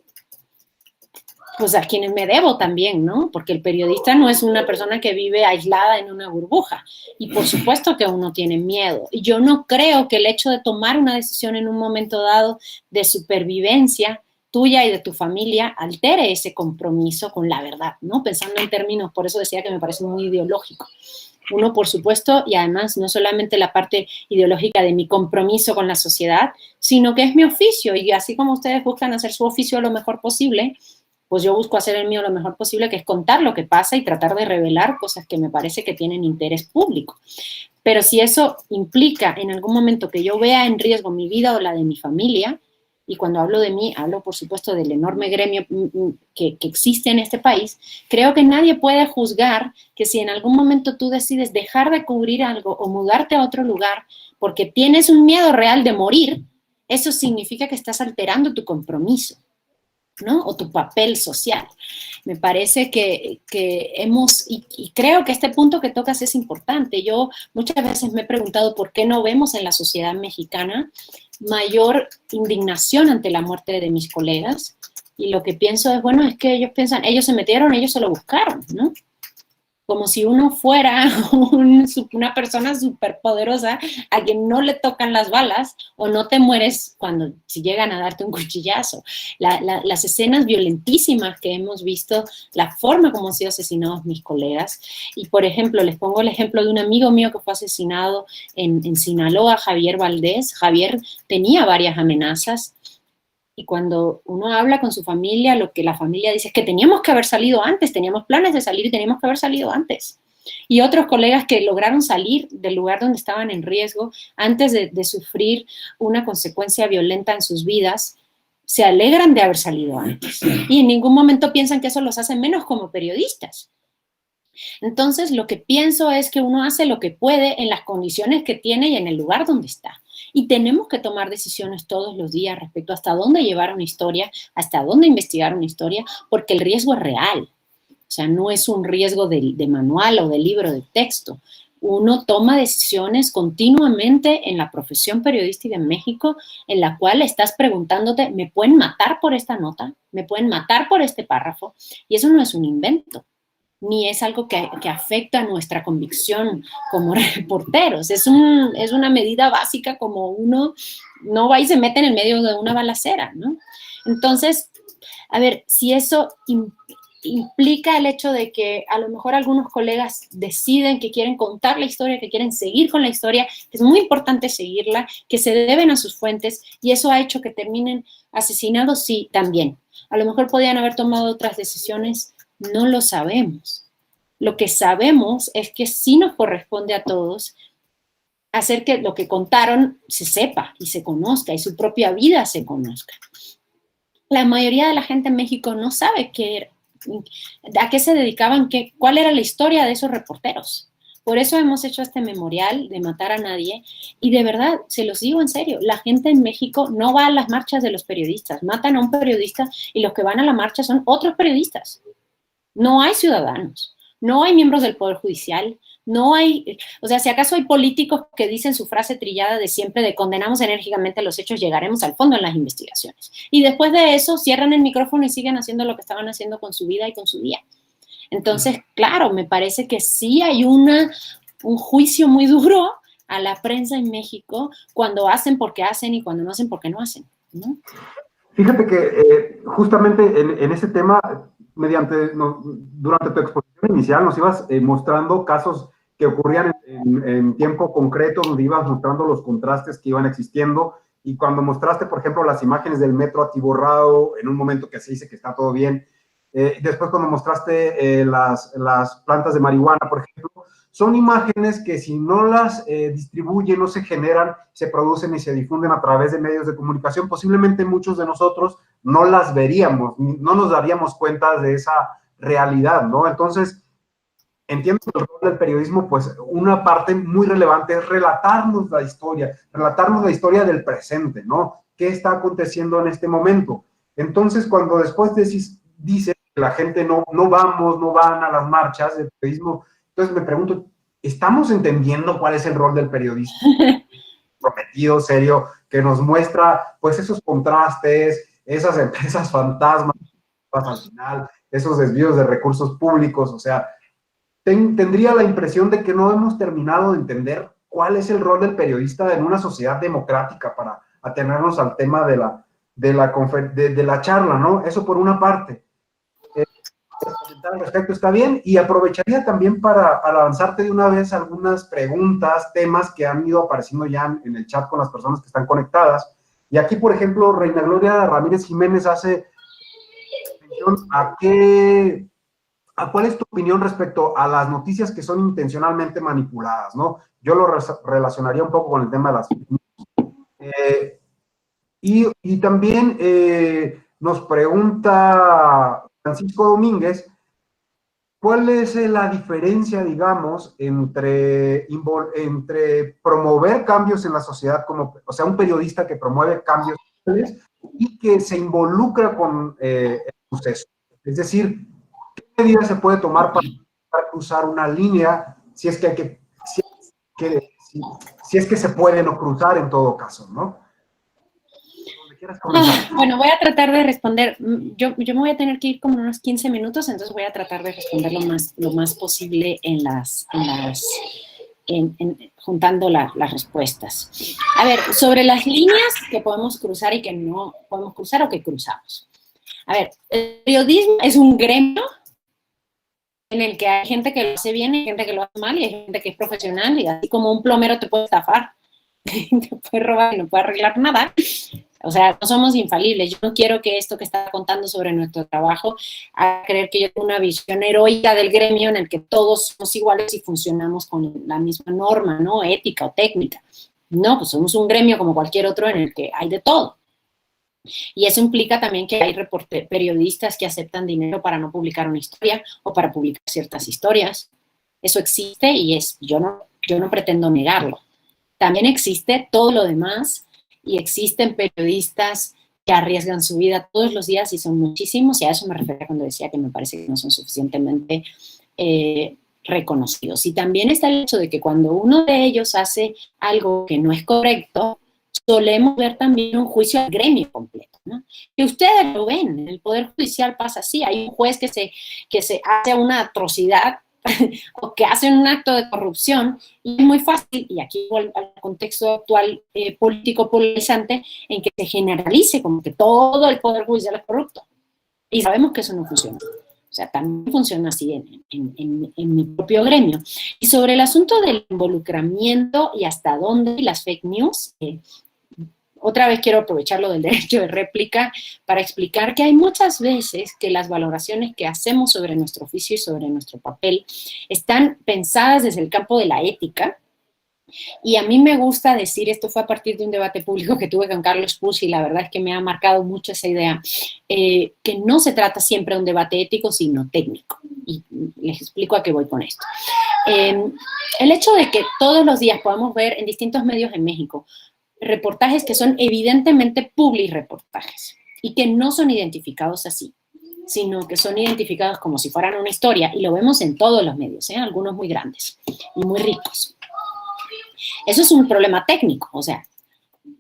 me debo también, ¿no? Porque el periodista no es una persona que vive aislada en una burbuja. Y por supuesto que uno tiene miedo. Y yo no creo que el hecho de tomar una decisión en un momento dado de supervivencia tuya y de tu familia altere ese compromiso con la verdad, ¿no? Pensando en términos, por eso decía que me parece muy ideológico. Uno, por supuesto, y además no solamente la parte ideológica de mi compromiso con la sociedad, sino que es mi oficio. Y así como ustedes buscan hacer su oficio lo mejor posible, pues yo busco hacer el mío lo mejor posible, que es contar lo que pasa y tratar de revelar cosas que me parece que tienen interés público. Pero si eso implica en algún momento que yo vea en riesgo mi vida o la de mi familia, y cuando hablo de mí, hablo por supuesto del enorme gremio que existe en este país, creo que nadie puede juzgar que si en algún momento tú decides dejar de cubrir algo o mudarte a otro lugar porque tienes un miedo real de morir, eso significa que estás alterando tu compromiso. ¿no? O tu papel social. Me parece que hemos, y creo que este punto que tocas es importante. Yo muchas veces me he preguntado por qué no vemos en la sociedad mexicana mayor indignación ante la muerte de mis colegas. Y lo que pienso es, bueno, es que ellos piensan, ellos se metieron, ellos se lo buscaron, ¿no? Como si uno fuera una persona superpoderosa a quien no le tocan las balas o no te mueres si llegan a darte un cuchillazo. Las escenas violentísimas que hemos visto, la forma como han sido asesinados mis colegas. Y, por ejemplo, les pongo el ejemplo de un amigo mío que fue asesinado en Sinaloa, Javier Valdés. Javier tenía varias amenazas. Y cuando uno habla con su familia, lo que la familia dice es que teníamos que haber salido antes, teníamos planes de salir y teníamos que haber salido antes. Y otros colegas que lograron salir del lugar donde estaban en riesgo antes de sufrir una consecuencia violenta en sus vidas, se alegran de haber salido antes. Y en ningún momento piensan que eso los hace menos como periodistas. Entonces, lo que pienso es que uno hace lo que puede en las condiciones que tiene y en el lugar donde está. Y tenemos que tomar decisiones todos los días respecto a hasta dónde llevar una historia, hasta dónde investigar una historia, porque el riesgo es real. O sea, no es un riesgo de manual o de libro de texto. Uno toma decisiones continuamente en la profesión periodística en México, en la cual estás preguntándote, ¿me pueden matar por esta nota? ¿Me pueden matar por este párrafo? Y eso no es un invento, ni es algo que afecta a nuestra convicción como reporteros. Es una medida básica, como uno no va y se mete en el medio de una balacera, ¿no? Entonces, a ver, si eso implica el hecho de que a lo mejor algunos colegas deciden que quieren contar la historia, que quieren seguir con la historia, que es muy importante seguirla, que se deben a sus fuentes, y eso ha hecho que terminen asesinados, sí, también. A lo mejor podían haber tomado otras decisiones. No lo sabemos. Lo que sabemos es que sí nos corresponde a todos hacer que lo que contaron se sepa y se conozca y su propia vida se conozca. La mayoría de la gente en México no sabe a qué se dedicaban, cuál era la historia de esos reporteros. Por eso hemos hecho este memorial de Matar a Nadie, y de verdad, se los digo en serio, la gente en México no va a las marchas de los periodistas, matan a un periodista y los que van a la marcha son otros periodistas. No hay ciudadanos, no hay miembros del Poder Judicial, no hay, o sea, si acaso hay políticos que dicen su frase trillada de siempre de condenamos enérgicamente los hechos, llegaremos al fondo en las investigaciones. Y después de eso cierran el micrófono y siguen haciendo lo que estaban haciendo con su vida y con su día. Entonces, claro, me parece que sí hay un juicio muy duro a la prensa en México cuando hacen porque hacen y cuando no hacen porque no hacen, ¿no? Fíjate que justamente en ese tema, durante tu exposición inicial nos ibas mostrando casos que ocurrían en tiempo concreto, donde ibas mostrando los contrastes que iban existiendo, y cuando mostraste, por ejemplo, las imágenes del metro atiborrado, en un momento que se dice que está todo bien, después cuando mostraste las plantas de marihuana, por ejemplo, son imágenes que si no las distribuyen, no se generan, se producen y se difunden a través de medios de comunicación, posiblemente muchos de nosotros no las veríamos, no nos daríamos cuenta de esa realidad, ¿no? Entonces, entiendo que el rol del periodismo, pues una parte muy relevante es relatarnos la historia del presente, ¿no? ¿Qué está aconteciendo en este momento? Entonces, cuando después dice que la gente no van a las marchas del periodismo, entonces me pregunto, ¿estamos entendiendo cuál es el rol del periodista? Prometido, serio, que nos muestra, pues, esos contrastes, esas empresas fantasmas, al final, esos desvíos de recursos públicos, o sea, tendría la impresión de que no hemos terminado de entender cuál es el rol del periodista en una sociedad democrática para atenernos al tema de la charla, ¿no? Eso por una parte. Al respecto está bien, y aprovecharía también para lanzarte de una vez algunas preguntas, temas que han ido apareciendo ya en el chat con las personas que están conectadas. Y aquí, por ejemplo, Reina Gloria Ramírez Jiménez hace mención a cuál es tu opinión respecto a las noticias que son intencionalmente manipuladas, ¿no? Yo lo relacionaría un poco con el tema de las y también nos pregunta Francisco Domínguez, ¿cuál es la diferencia, digamos, entre promover cambios en la sociedad, o sea, un periodista que promueve cambios sociales, y que se involucra con el suceso. Es decir, ¿qué medidas se puede tomar para cruzar una línea si es que hay si es que se puede no cruzar en todo caso, ¿no? Bueno, voy a tratar de responder. Yo me voy a tener que ir como unos 15 minutos, entonces voy a tratar de responder lo más posible juntando las respuestas. A ver, sobre las líneas que podemos cruzar y que no podemos cruzar o que cruzamos. A ver, el periodismo es un gremio en el que hay gente que lo hace bien y gente que lo hace mal y hay gente que es profesional y así como un plomero te puede estafar, te puede robar y no puede arreglar nada. O sea, no somos infalibles. Yo no quiero que esto que está contando sobre nuestro trabajo haga creer que yo tengo una visión heroica del gremio en el que todos somos iguales y funcionamos con la misma norma, ¿no? Ética o técnica. No, pues somos un gremio como cualquier otro en el que hay de todo. Y eso implica también que hay periodistas que aceptan dinero para no publicar una historia o para publicar ciertas historias. Eso existe y yo no pretendo negarlo. También existe todo lo demás y existen periodistas que arriesgan su vida todos los días y son muchísimos, y a eso me refería cuando decía que me parece que no son suficientemente reconocidos. Y también está el hecho de que cuando uno de ellos hace algo que no es correcto, solemos ver también un juicio al gremio completo, ¿no? Que ustedes lo ven, en el Poder Judicial pasa así, hay un juez que se hace una atrocidad o que hacen un acto de corrupción, y es muy fácil, y aquí vuelvo al contexto actual político polarizante, en que se generalice como que todo el Poder Judicial es corrupto. Y sabemos que eso no funciona. O sea, también funciona así en mi propio gremio. Y sobre el asunto del involucramiento y hasta dónde las fake news, otra vez quiero aprovechar lo del derecho de réplica para explicar que hay muchas veces que las valoraciones que hacemos sobre nuestro oficio y sobre nuestro papel están pensadas desde el campo de la ética. Y a mí me gusta decir, esto fue a partir de un debate público que tuve con Carlos Puig, y la verdad es que me ha marcado mucho esa idea, que no se trata siempre de un debate ético, sino técnico. Y les explico a qué voy con esto. El hecho de que todos los días podamos ver en distintos medios en México reportajes que son evidentemente publireportajes y que no son identificados así, sino que son identificados como si fueran una historia, y lo vemos en todos los medios, algunos muy grandes y muy ricos. Eso es un problema técnico, o sea,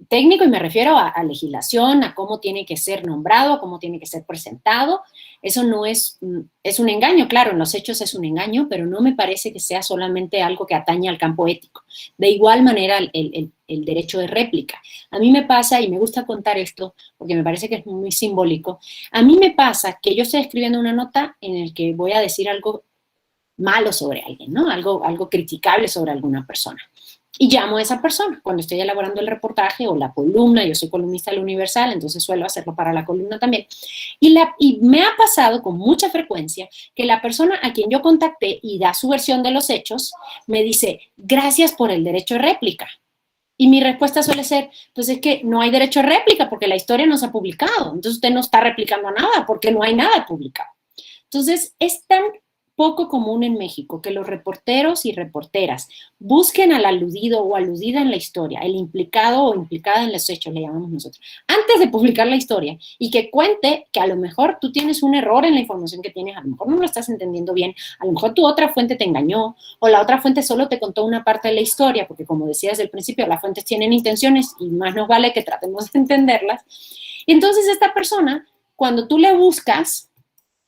técnico, y me refiero a legislación, a cómo tiene que ser nombrado, a cómo tiene que ser presentado. Eso no es un engaño, claro, en los hechos es un engaño, pero no me parece que sea solamente algo que atañe al campo ético. De igual manera, el derecho de réplica. A mí me pasa, y me gusta contar esto porque me parece que es muy simbólico, a mí me pasa que yo estoy escribiendo una nota en el que voy a decir algo malo sobre alguien, ¿no? Algo criticable sobre alguna persona. Y llamo a esa persona cuando estoy elaborando el reportaje o la columna. Yo soy columnista del Universal, entonces suelo hacerlo para la columna también. Y me ha pasado con mucha frecuencia que la persona a quien yo contacté y da su versión de los hechos me dice, gracias por el derecho de réplica. Y mi respuesta suele ser, pues es que no hay derecho de réplica porque la historia no se ha publicado. Entonces usted no está replicando nada porque no hay nada publicado. Entonces es tan poco común en México que los reporteros y reporteras busquen al aludido o aludida en la historia, el implicado o implicada en los hechos, le llamamos nosotros, antes de publicar la historia, y que cuente que a lo mejor tú tienes un error en la información que tienes, a lo mejor no lo estás entendiendo bien, a lo mejor tu otra fuente te engañó, o la otra fuente solo te contó una parte de la historia, porque como decía desde el principio, las fuentes tienen intenciones y más nos vale que tratemos de entenderlas. Y entonces esta persona, cuando tú le buscas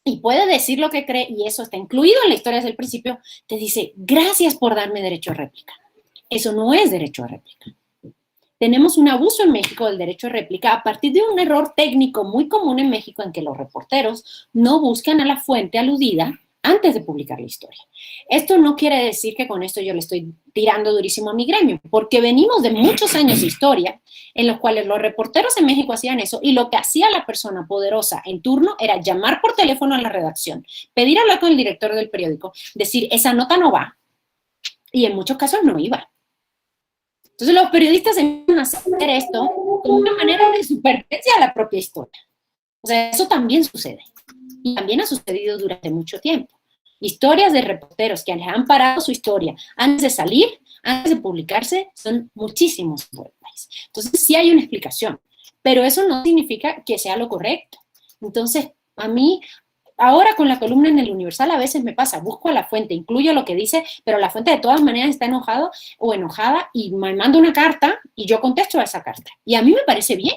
y puede decir lo que cree, y eso está incluido en la historia desde el principio, te dice, gracias por darme derecho a réplica. Eso no es derecho a réplica. Tenemos un abuso en México del derecho a réplica a partir de un error técnico muy común en México, en que los reporteros no buscan a la fuente aludida antes de publicar la historia. Esto no quiere decir que con esto yo le estoy tirando durísimo a mi gremio, porque venimos de muchos años de historia en los cuales los reporteros en México hacían eso, y lo que hacía la persona poderosa en turno era llamar por teléfono a la redacción, pedir hablar con el director del periódico, decir, esa nota no va, y en muchos casos no iba. Entonces los periodistas empiezan a hacer esto como una manera de supervivencia a la propia historia. O sea, eso también sucede, y también ha sucedido durante mucho tiempo. Historias de reporteros que les han parado su historia antes de salir, antes de publicarse, son muchísimos en el país. Entonces sí hay una explicación, pero eso no significa que sea lo correcto. Entonces, a mí, ahora con la columna en el Universal a veces me pasa, busco a la fuente, incluyo lo que dice, pero la fuente de todas maneras está enojado o enojada y me manda una carta y yo contesto a esa carta. Y a mí me parece bien.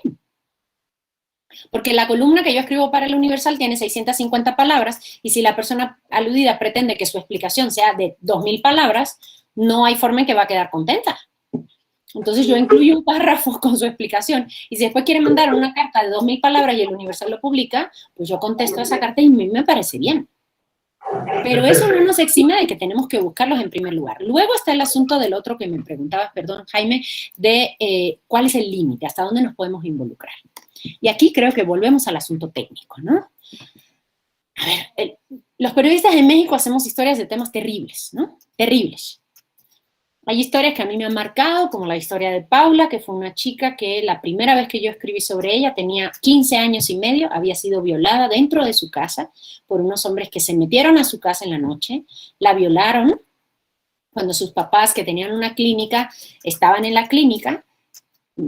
Porque la columna que yo escribo para el Universal tiene 650 palabras y si la persona aludida pretende que su explicación sea de 2000 palabras, no hay forma en que va a quedar contenta. Entonces yo incluyo un párrafo con su explicación y si después quiere mandar una carta de 2000 palabras y el Universal lo publica, pues yo contesto a esa carta y a mí me parece bien. Pero eso no nos exime de que tenemos que buscarlos en primer lugar. Luego está el asunto del otro que me preguntabas, perdón, Jaime, de cuál es el límite, hasta dónde nos podemos involucrar. Y aquí creo que volvemos al asunto técnico, ¿no? A ver, los periodistas en México hacemos historias de temas terribles, ¿no? Terribles. Hay historias que a mí me han marcado, como la historia de Paula, que fue una chica que la primera vez que yo escribí sobre ella tenía 15 años y medio, había sido violada dentro de su casa por unos hombres que se metieron a su casa en la noche, la violaron cuando sus papás, que tenían una clínica, estaban en la clínica,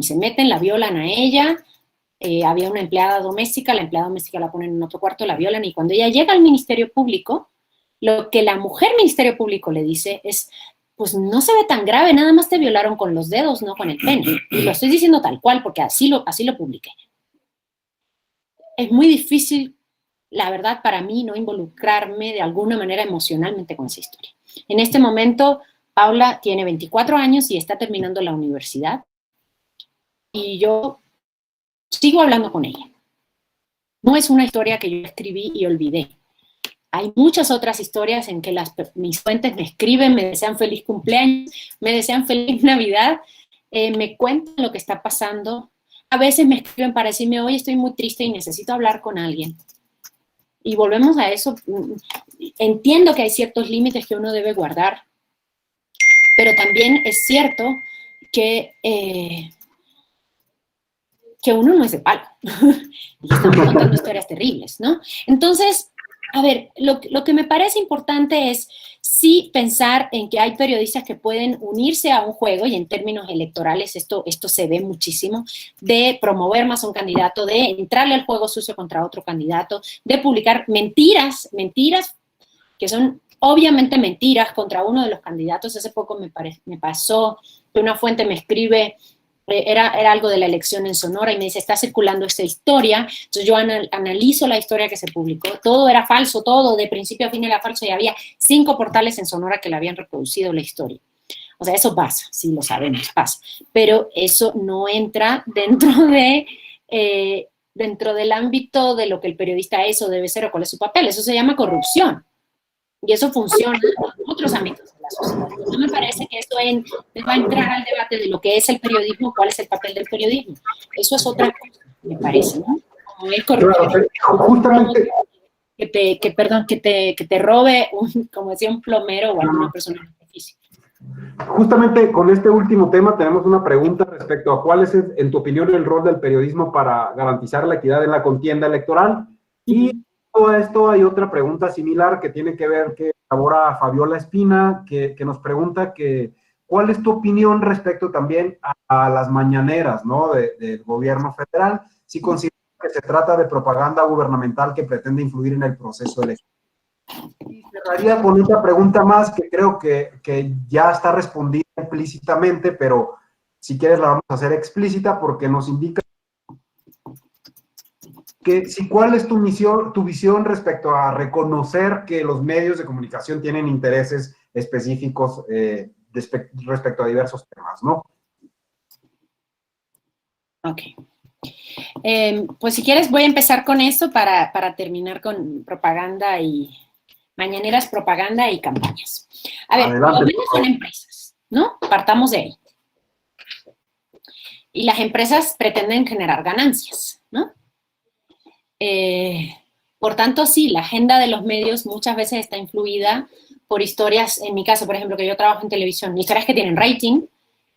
se meten, la violan a ella, había una empleada doméstica, la empleada doméstica la ponen en otro cuarto, la violan, y cuando ella llega al Ministerio Público, lo que la mujer Ministerio Público le dice es, pues no se ve tan grave, nada más te violaron con los dedos, no con el pene. Y lo estoy diciendo tal cual, porque así lo publiqué. Es muy difícil, la verdad, para mí, no involucrarme de alguna manera emocionalmente con esa historia. En este momento, Paula tiene 24 años y está terminando la universidad. Y yo sigo hablando con ella. No es una historia que yo escribí y olvidé. Hay muchas otras historias en que mis fuentes me escriben, me desean feliz cumpleaños, me desean feliz Navidad, me cuentan lo que está pasando. A veces me escriben para decirme, hoy estoy muy triste y necesito hablar con alguien. Y volvemos a eso. Entiendo que hay ciertos límites que uno debe guardar, pero también es cierto que uno no es de palo. Y estamos contando historias terribles, ¿no? Entonces, a ver, lo que me parece importante es sí pensar en que hay periodistas que pueden unirse a un juego, y en términos electorales esto se ve muchísimo, de promover más a un candidato, de entrarle al juego sucio contra otro candidato, de publicar mentiras que son obviamente mentiras contra uno de los candidatos. Hace poco me pasó que una fuente me escribe, era algo de la elección en Sonora, y me dice, está circulando esta historia. Entonces yo analizo la historia que se publicó, todo era falso, todo de principio a fin era falso, y había 5 portales en Sonora que le habían reproducido la historia. O sea, eso pasa, sí lo sabemos, pasa, pero eso no entra dentro del ámbito de lo que el periodista es o debe ser o cuál es su papel. Eso se llama corrupción. Y eso funciona en otros ámbitos de la sociedad. No me parece que esto va a entrar al debate de lo que es el periodismo, cuál es el papel del periodismo. Eso es otra cosa, me parece, ¿no? Como es correcto. Justamente. Que te robe, como decía, un plomero o alguna persona física. Justamente con este último tema tenemos una pregunta respecto a cuál es, en tu opinión, el rol del periodismo para garantizar la equidad en la contienda electoral. Y todo esto hay otra pregunta similar que tiene que ver, que elabora Fabiola Espina, que nos pregunta que cuál es tu opinión respecto también a las mañaneras, ¿no?, del gobierno federal, si consideras que se trata de propaganda gubernamental que pretende influir en el proceso electoral. Y cerraría con otra pregunta más que creo que ya está respondida implícitamente, pero si quieres la vamos a hacer explícita porque nos indica que cuál es tu visión respecto a reconocer que los medios de comunicación tienen intereses específicos respecto a diversos temas, ¿no? Ok. Pues si quieres voy a empezar con eso para terminar con propaganda y mañaneras, propaganda y campañas. A ver, los medios son empresas, ¿no? Partamos de ahí. Y las empresas pretenden generar ganancias, ¿no? Por tanto, sí, la agenda de los medios muchas veces está influida por historias, en mi caso, por ejemplo, que yo trabajo en televisión, historias que tienen rating,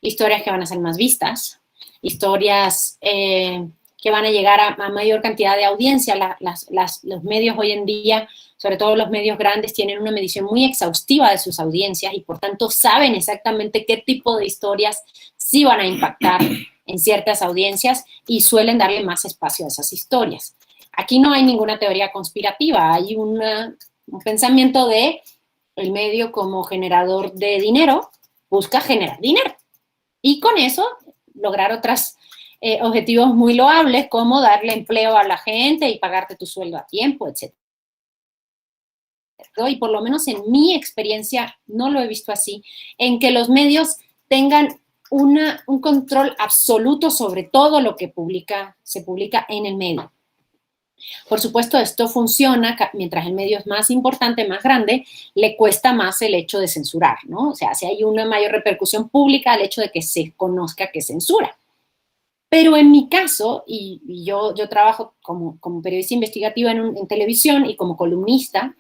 historias que van a ser más vistas, historias que que van a llegar a mayor cantidad de audiencia. Los medios hoy en día, sobre todo los medios grandes, tienen una medición muy exhaustiva de sus audiencias y por tanto saben exactamente qué tipo de historias sí van a impactar en ciertas audiencias y suelen darle más espacio a esas historias. Aquí no hay ninguna teoría conspirativa, hay un pensamiento de el medio como generador de dinero, busca generar dinero. Y con eso lograr otros objetivos muy loables, como darle empleo a la gente y pagarte tu sueldo a tiempo, etc. Y por lo menos en mi experiencia no lo he visto así, en que los medios tengan un control absoluto sobre todo lo que se publica en el medio. Por supuesto, esto funciona mientras el medio es más importante, más grande, le cuesta más el hecho de censurar, ¿no? O sea, si hay una mayor repercusión pública al hecho de que se conozca que censura. Pero en mi caso, y yo trabajo como periodista investigativa en televisión y como columnista,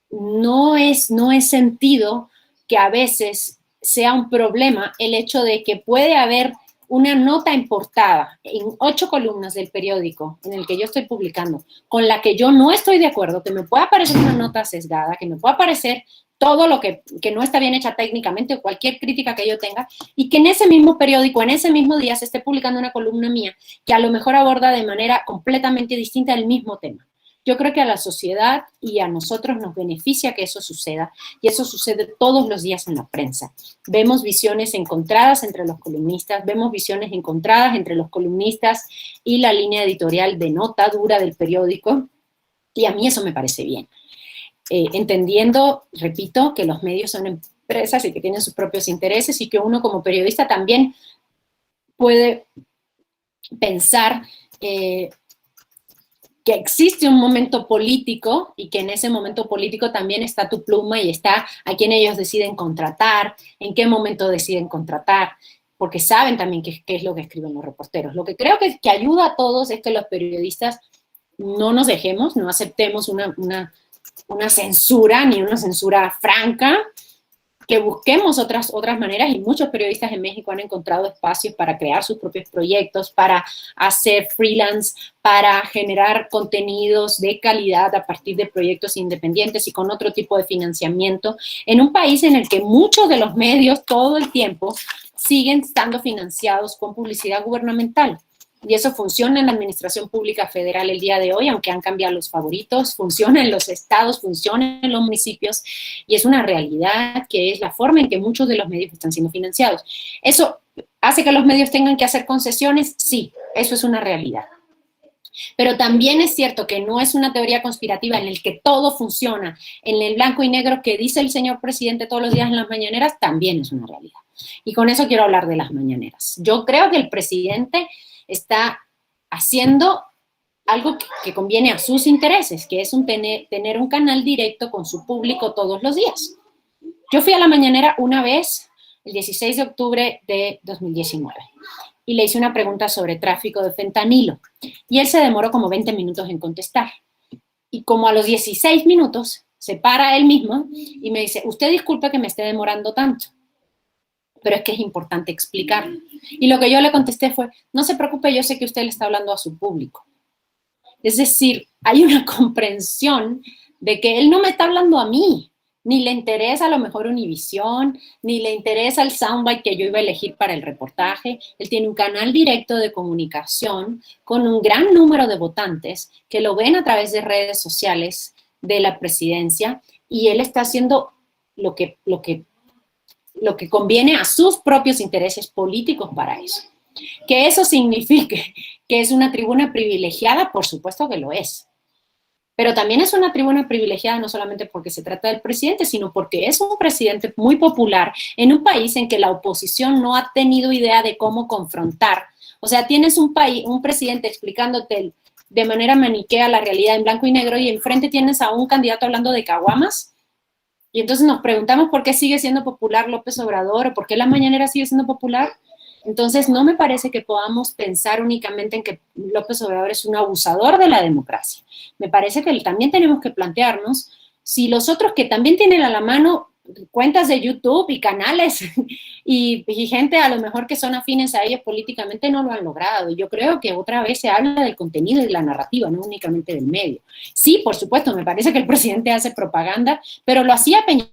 no he sentido que a veces sea un problema el hecho de que puede haber una nota en portada en 8 columnas del periódico en el que yo estoy publicando, con la que yo no estoy de acuerdo, que me pueda parecer una nota sesgada, que me pueda parecer todo lo que no está bien hecha técnicamente o cualquier crítica que yo tenga, y que en ese mismo periódico, en ese mismo día, se esté publicando una columna mía que a lo mejor aborda de manera completamente distinta el mismo tema. Yo creo que a la sociedad y a nosotros nos beneficia que eso suceda, y eso sucede todos los días en la prensa. Vemos visiones encontradas entre los columnistas, vemos visiones encontradas entre los columnistas y la línea editorial de nota dura del periódico, y a mí eso me parece bien. Entendiendo, repito, que los medios son empresas y que tienen sus propios intereses y que uno como periodista también puede pensar que existe un momento político y que en ese momento político también está tu pluma y está a quién ellos deciden contratar, en qué momento deciden contratar, porque saben también qué es lo que escriben los reporteros. Lo que creo que ayuda a todos es que los periodistas no nos dejemos, no aceptemos una censura, ni una censura franca, que busquemos otras maneras, y muchos periodistas en México han encontrado espacios para crear sus propios proyectos, para hacer freelance, para generar contenidos de calidad a partir de proyectos independientes y con otro tipo de financiamiento, en un país en el que muchos de los medios todo el tiempo siguen estando financiados con publicidad gubernamental. Y eso funciona en la administración pública federal el día de hoy, aunque han cambiado los favoritos, funciona en los estados, funciona en los municipios, y es una realidad que es la forma en que muchos de los medios están siendo financiados. ¿Eso hace que los medios tengan que hacer concesiones? Sí, eso es una realidad. Pero también es cierto que no es una teoría conspirativa en el que todo funciona en el blanco y negro que dice el señor presidente todos los días en las mañaneras, también es una realidad. Y con eso quiero hablar de las mañaneras. Yo creo que el presidente está haciendo algo que conviene a sus intereses, que es tener un canal directo con su público todos los días. Yo fui a la mañanera una vez, el 16 de octubre de 2019, y le hice una pregunta sobre tráfico de fentanilo, y él se demoró como 20 minutos en contestar. Y como a los 16 minutos, se para él mismo y me dice, usted disculpe que me esté demorando tanto, pero es que es importante explicarlo. Y lo que yo le contesté fue, no se preocupe, yo sé que usted le está hablando a su público. Es decir, hay una comprensión de que él no me está hablando a mí, ni le interesa a lo mejor Univisión, ni le interesa el soundbite que yo iba a elegir para el reportaje. Él tiene un canal directo de comunicación con un gran número de votantes que lo ven a través de redes sociales de la presidencia, y él está haciendo lo que conviene a sus propios intereses políticos para eso. Que eso signifique que es una tribuna privilegiada, por supuesto que lo es. Pero también es una tribuna privilegiada no solamente porque se trata del presidente, sino porque es un presidente muy popular en un país en que la oposición no ha tenido idea de cómo confrontar. O sea, tienes un presidente explicándote de manera maniquea la realidad en blanco y negro, y enfrente tienes a un candidato hablando de caguamas. Y entonces nos preguntamos por qué sigue siendo popular López Obrador, o por qué la mañanera sigue siendo popular. Entonces no me parece que podamos pensar únicamente en que López Obrador es un abusador de la democracia. Me parece que también tenemos que plantearnos si los otros que también tienen a la mano cuentas de YouTube y canales y gente a lo mejor que son afines a ellos políticamente no lo han logrado. Yo creo que otra vez se habla del contenido y de la narrativa, no únicamente del medio. Sí, por supuesto, me parece que el presidente hace propaganda, pero lo hacía Peña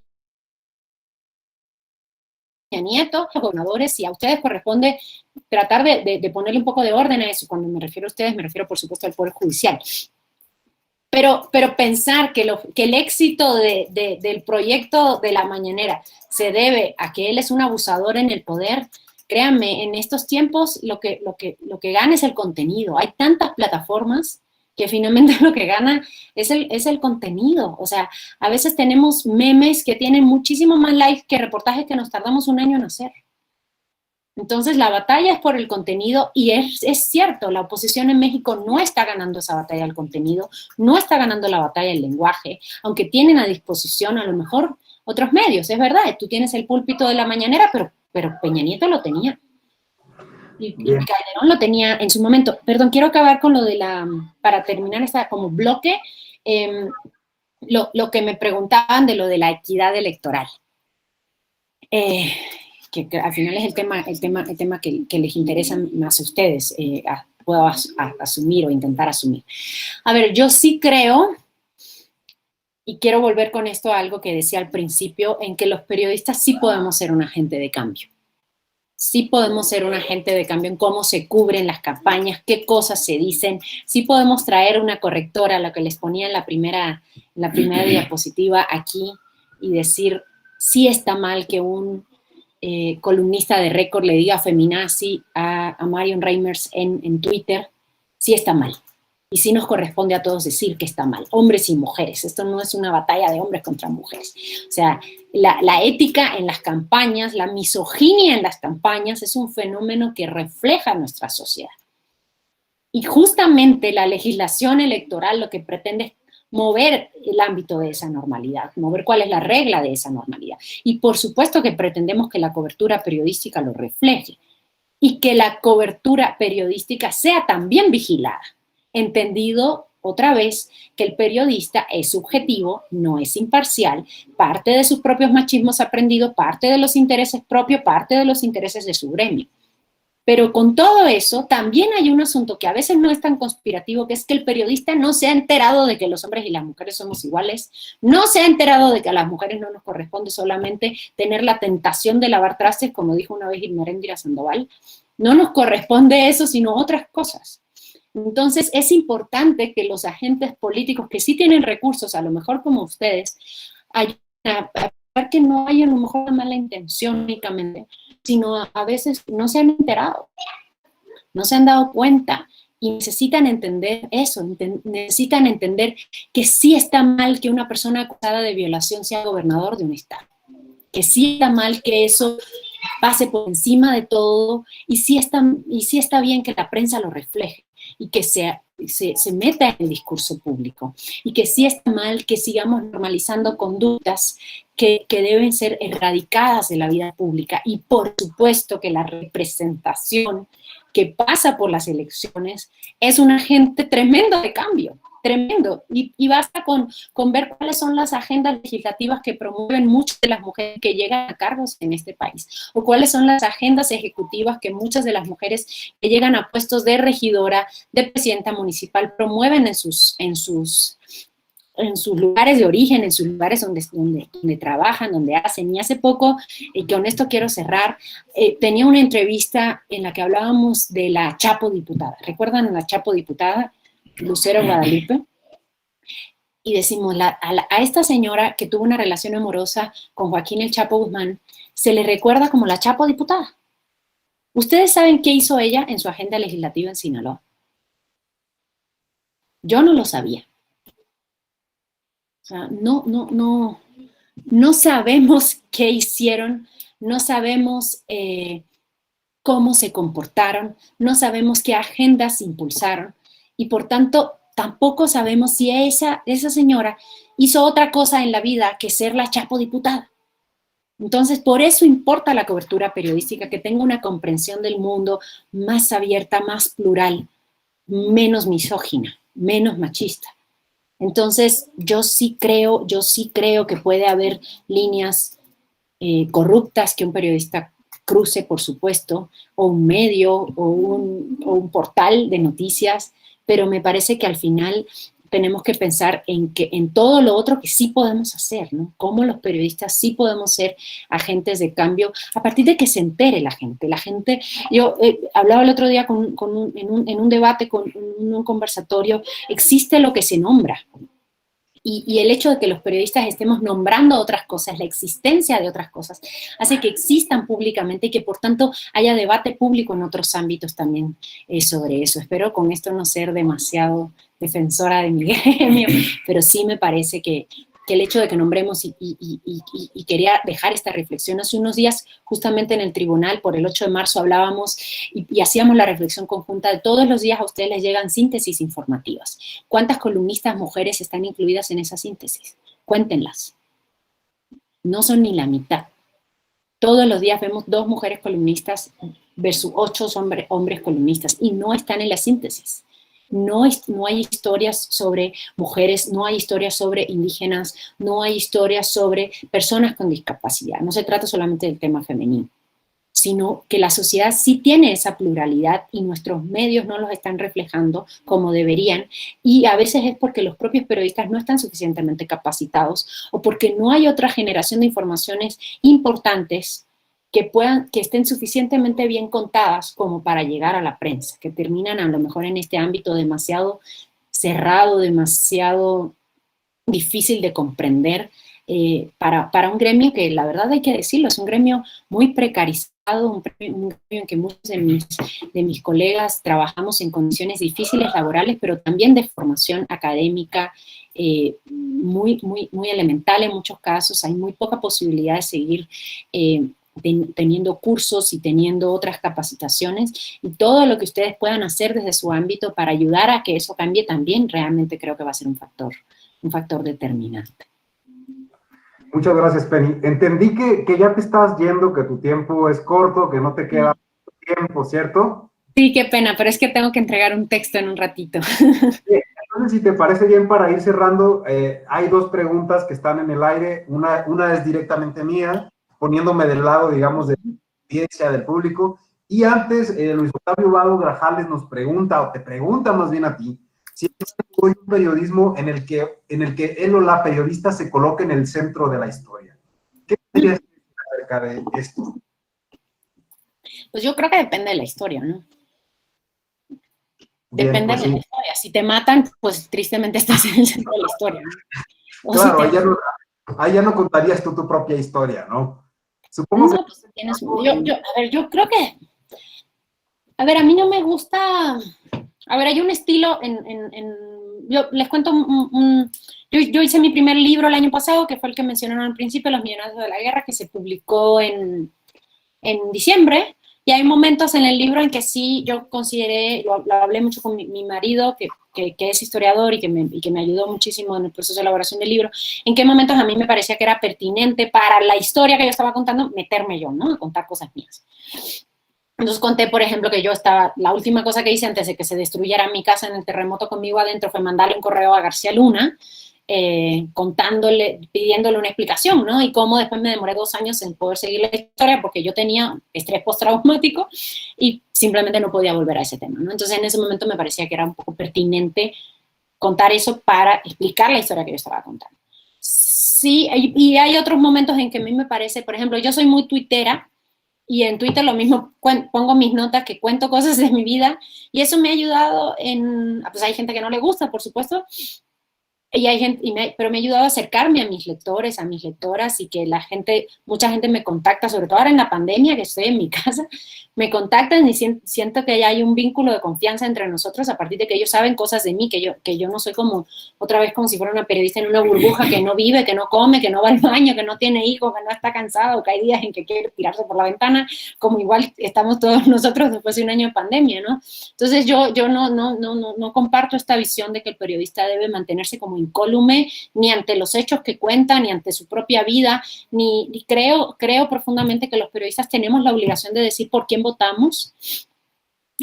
Nieto, los gobernadores, y a ustedes corresponde tratar de ponerle un poco de orden a eso. Cuando me refiero a ustedes, me refiero por supuesto al Poder Judicial. Pero pensar que el éxito del proyecto de la mañanera se debe a que él es un abusador en el poder, créanme, en estos tiempos lo que gana es el contenido. Hay tantas plataformas que finalmente lo que gana es el contenido. O sea, a veces tenemos memes que tienen muchísimo más likes que reportajes que nos tardamos un año en hacer. Entonces, la batalla es por el contenido y es cierto, la oposición en México no está ganando esa batalla del contenido, no está ganando la batalla del lenguaje, aunque tienen a disposición a lo mejor otros medios, es verdad, tú tienes el púlpito de la mañanera, pero Peña Nieto lo tenía. Y Calderón lo tenía en su momento. Perdón, quiero acabar con lo de para terminar esta como bloque, lo que me preguntaban de lo de la equidad electoral. Que al final es el tema que les interesa más a ustedes, puedo asumir o intentar asumir. A ver, yo sí creo, y quiero volver con esto a algo que decía al principio, en que los periodistas sí podemos ser un agente de cambio. Sí podemos ser un agente de cambio en cómo se cubren las campañas, qué cosas se dicen. Sí podemos traer una correctora, lo que les ponía en la primera diapositiva aquí, y decir, sí está mal que un columnista de Récord le diga feminazi a Marion Reimers en Twitter, sí está mal. Y sí nos corresponde a todos decir que está mal, hombres y mujeres. Esto no es una batalla de hombres contra mujeres. O sea, la ética en las campañas, la misoginia en las campañas es un fenómeno que refleja nuestra sociedad. Y justamente la legislación electoral lo que pretende es mover el ámbito de esa normalidad, mover cuál es la regla de esa normalidad. Y por supuesto que pretendemos que la cobertura periodística lo refleje y que la cobertura periodística sea también vigilada, entendido otra vez que el periodista es subjetivo, no es imparcial, parte de sus propios machismos aprendidos, parte de los intereses propios, parte de los intereses de su gremio. Pero con todo eso, también hay un asunto que a veces no es tan conspirativo, que es que el periodista no se ha enterado de que los hombres y las mujeres somos iguales, no se ha enterado de que a las mujeres no nos corresponde solamente tener la tentación de lavar trastes, como dijo una vez Irmeréndira Sandoval, no nos corresponde eso, sino otras cosas. Entonces, es importante que los agentes políticos que sí tienen recursos, a lo mejor como ustedes, ayuden a ver que no hay a lo mejor una mala intención únicamente, sino a veces no se han enterado, no se han dado cuenta y necesitan entender eso, necesitan entender que sí está mal que una persona acusada de violación sea gobernador de un estado, que sí está mal que eso pase por encima de todo y sí está bien que la prensa lo refleje y que se meta en el discurso público y que sí está mal que sigamos normalizando conductas que deben ser erradicadas de la vida pública y por supuesto que la representación que pasa por las elecciones es un agente tremendo de cambio, tremendo, y basta con ver cuáles son las agendas legislativas que promueven muchas de las mujeres que llegan a cargos en este país, o cuáles son las agendas ejecutivas que muchas de las mujeres que llegan a puestos de regidora, de presidenta municipal, promueven en sus lugares de origen, en sus lugares donde trabajan, donde hacen. Y hace poco, y con esto quiero cerrar, tenía una entrevista en la que hablábamos de la Chapo diputada. ¿Recuerdan a la Chapo diputada? Lucero Guadalupe, y decimos, a esta señora que tuvo una relación amorosa con Joaquín el Chapo Guzmán, se le recuerda como la Chapo diputada. ¿Ustedes saben qué hizo ella en su agenda legislativa en Sinaloa? Yo no lo sabía. O sea, no sabemos qué hicieron, no sabemos cómo se comportaron, no sabemos qué agendas impulsaron, y por tanto tampoco sabemos si esa señora hizo otra cosa en la vida que ser la Chapo diputada. Entonces, por eso importa la cobertura periodística, que tenga una comprensión del mundo más abierta, más plural, menos misógina, menos machista. Entonces, yo sí creo que puede haber líneas corruptas que un periodista cruce, por supuesto, o un medio o un portal de noticias, pero me parece que al final tenemos que pensar en todo lo otro que sí podemos hacer, ¿no? Cómo los periodistas sí podemos ser agentes de cambio a partir de que se entere la gente. Yo hablaba el otro día en un debate, en un conversatorio, existe lo que se nombra. Y el hecho de que los periodistas estemos nombrando otras cosas, la existencia de otras cosas, hace que existan públicamente y que por tanto haya debate público en otros ámbitos también sobre eso. Espero con esto no ser demasiado defensora de mi gremio, pero sí me parece que el hecho de que nombremos y quería dejar esta reflexión. Hace unos días, justamente en el tribunal, por el 8 de marzo, hablábamos y hacíamos la reflexión conjunta de todos los días a ustedes les llegan síntesis informativas. ¿Cuántas columnistas mujeres están incluidas en esa síntesis? Cuéntenlas. No son ni la mitad. Todos los días vemos 2 mujeres columnistas versus 8 hombres columnistas y no están en la síntesis. No hay historias sobre mujeres, no hay historias sobre indígenas, no hay historias sobre personas con discapacidad. No se trata solamente del tema femenino, sino que la sociedad sí tiene esa pluralidad y nuestros medios no los están reflejando como deberían, y a veces es porque los propios periodistas no están suficientemente capacitados o porque no hay otra generación de informaciones importantes que estén suficientemente bien contadas como para llegar a la prensa, que terminan a lo mejor en este ámbito demasiado cerrado, demasiado difícil de comprender para un gremio que la verdad hay que decirlo, es un gremio muy precarizado, un gremio en que muchos de mis colegas trabajamos en condiciones difíciles laborales, pero también de formación académica muy elemental en muchos casos. Hay muy poca posibilidad de seguir teniendo cursos y teniendo otras capacitaciones, y todo lo que ustedes puedan hacer desde su ámbito para ayudar a que eso cambie también, realmente creo que va a ser un factor determinante. Muchas gracias, Penny. Entendí que ya te estás yendo, que tu tiempo es corto, que no te queda tiempo, ¿cierto? Sí, qué pena, pero es que tengo que entregar un texto en un ratito. Entonces, si te parece bien, para ir cerrando, hay 2 preguntas que están en el aire. Una es directamente mía, poniéndome del lado, digamos, de la audiencia, del público. Y antes, Luis Octavio Vado Grajales nos pregunta, o te pregunta más bien a ti, si es un periodismo en el que él o la periodista se coloque en el centro de la historia. ¿Qué podrías decir acerca de esto? Pues yo creo que depende de la historia, ¿no? Bien, Depende pues de la sí. historia. Si te matan, pues tristemente estás en el centro de la historia, ¿no? O Claro, si te... ahí ya no contarías tú tu propia historia, ¿no? Supongo No, pues tienes... A ver, yo creo que... A ver, a mí no me gusta... A ver, hay un estilo yo les cuento yo hice mi primer libro el año pasado, que fue el que mencionaron al principio, Los Millonarios de la Guerra, que se publicó en diciembre, y hay momentos en el libro en que sí yo consideré, lo hablé mucho con mi marido, que es historiador y que me ayudó muchísimo en el proceso de elaboración del libro, en qué momentos a mí me parecía que era pertinente para la historia que yo estaba contando, meterme yo, ¿no? A contar cosas mías. Entonces conté, por ejemplo, que la última cosa que hice antes de que se destruyera mi casa en el terremoto conmigo adentro fue mandarle un correo a García Luna, pidiéndole una explicación, ¿no? Y cómo después me demoré 2 años en poder seguir la historia porque yo tenía estrés postraumático y simplemente no podía volver a ese tema, ¿no? Entonces en ese momento me parecía que era un poco pertinente contar eso para explicar la historia que yo estaba contando. Sí, y hay otros momentos en que a mí me parece, por ejemplo, yo soy muy tuitera, y en Twitter lo mismo, pongo mis notas que cuento cosas de mi vida, y eso me ha ayudado pues hay gente que no le gusta, por supuesto, y hay gente, pero me ha ayudado a acercarme a mis lectores, a mis lectoras, y que mucha gente me contacta, sobre todo ahora en la pandemia, que estoy en mi casa, me contactan y siento que ya hay un vínculo de confianza entre nosotros a partir de que ellos saben cosas de mí, que yo no soy otra vez como si fuera una periodista en una burbuja que no vive, que no come, que no va al baño, que no tiene hijos, que no está cansado, que hay días en que quiere tirarse por la ventana, como igual estamos todos nosotros después de un año de pandemia, ¿no? Entonces yo no comparto esta visión de que el periodista debe mantenerse como incólume, ni ante los hechos que cuenta, ni ante su propia vida, ni creo profundamente que los periodistas tenemos la obligación de decir por quién votamos,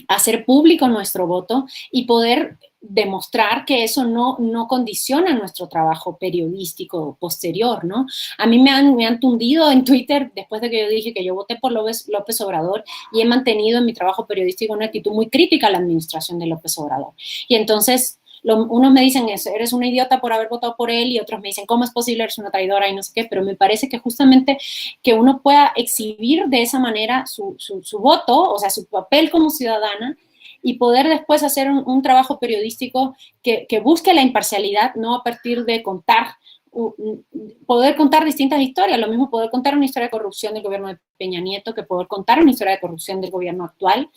hacer público nuestro voto y poder demostrar que eso no condiciona nuestro trabajo periodístico posterior, ¿no? A mí me han tundido en Twitter después de que yo dije que yo voté por López Obrador, y he mantenido en mi trabajo periodístico una actitud muy crítica a la administración de López Obrador. Y entonces unos me dicen eso, eres una idiota por haber votado por él, y otros me dicen, ¿cómo es posible? Eres una traidora y no sé qué, pero me parece que justamente que uno pueda exhibir de esa manera su voto, o sea, su papel como ciudadana, y poder después hacer un trabajo periodístico que busque la imparcialidad, no a partir de poder contar distintas historias, lo mismo poder contar una historia de corrupción del gobierno de Peña Nieto que poder contar una historia de corrupción del gobierno actual,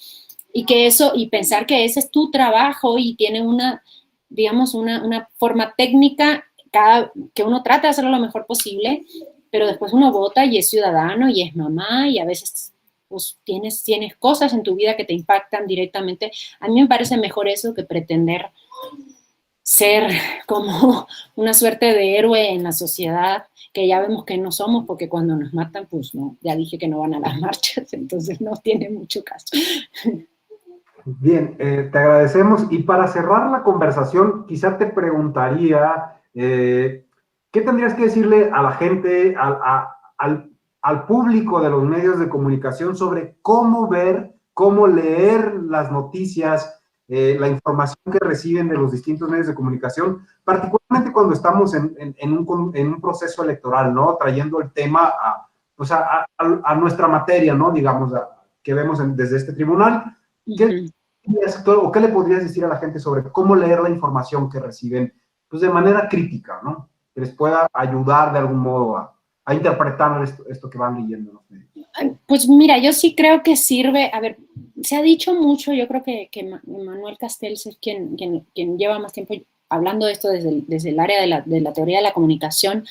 y pensar que ese es tu trabajo y tiene digamos, una forma técnica que uno trata de hacerlo lo mejor posible, pero después uno vota y es ciudadano y es mamá, y a veces pues tienes cosas en tu vida que te impactan directamente. A mí me parece mejor eso que pretender ser como una suerte de héroe en la sociedad, que ya vemos que no somos, porque cuando nos matan, pues no, ya dije que no van a las marchas, entonces no tiene mucho caso. Bien, te agradecemos. Y para cerrar la conversación, quizá te preguntaría, ¿qué tendrías que decirle a la gente, al público de los medios de comunicación sobre cómo ver, cómo leer las noticias, la información que reciben de los distintos medios de comunicación, particularmente cuando estamos en un proceso electoral, ¿no? Trayendo el tema a nuestra materia, ¿no? Digamos, que vemos desde este tribunal. ¿Qué le podrías decir a la gente sobre cómo leer la información que reciben, pues de manera crítica, ¿no? Que les pueda ayudar de algún modo a interpretar esto que van leyendo, ¿no? Pues mira, yo sí creo que sirve. A ver, se ha dicho mucho, yo creo que Manuel Castells es quien lleva más tiempo hablando de esto desde el área de la teoría de la comunicación,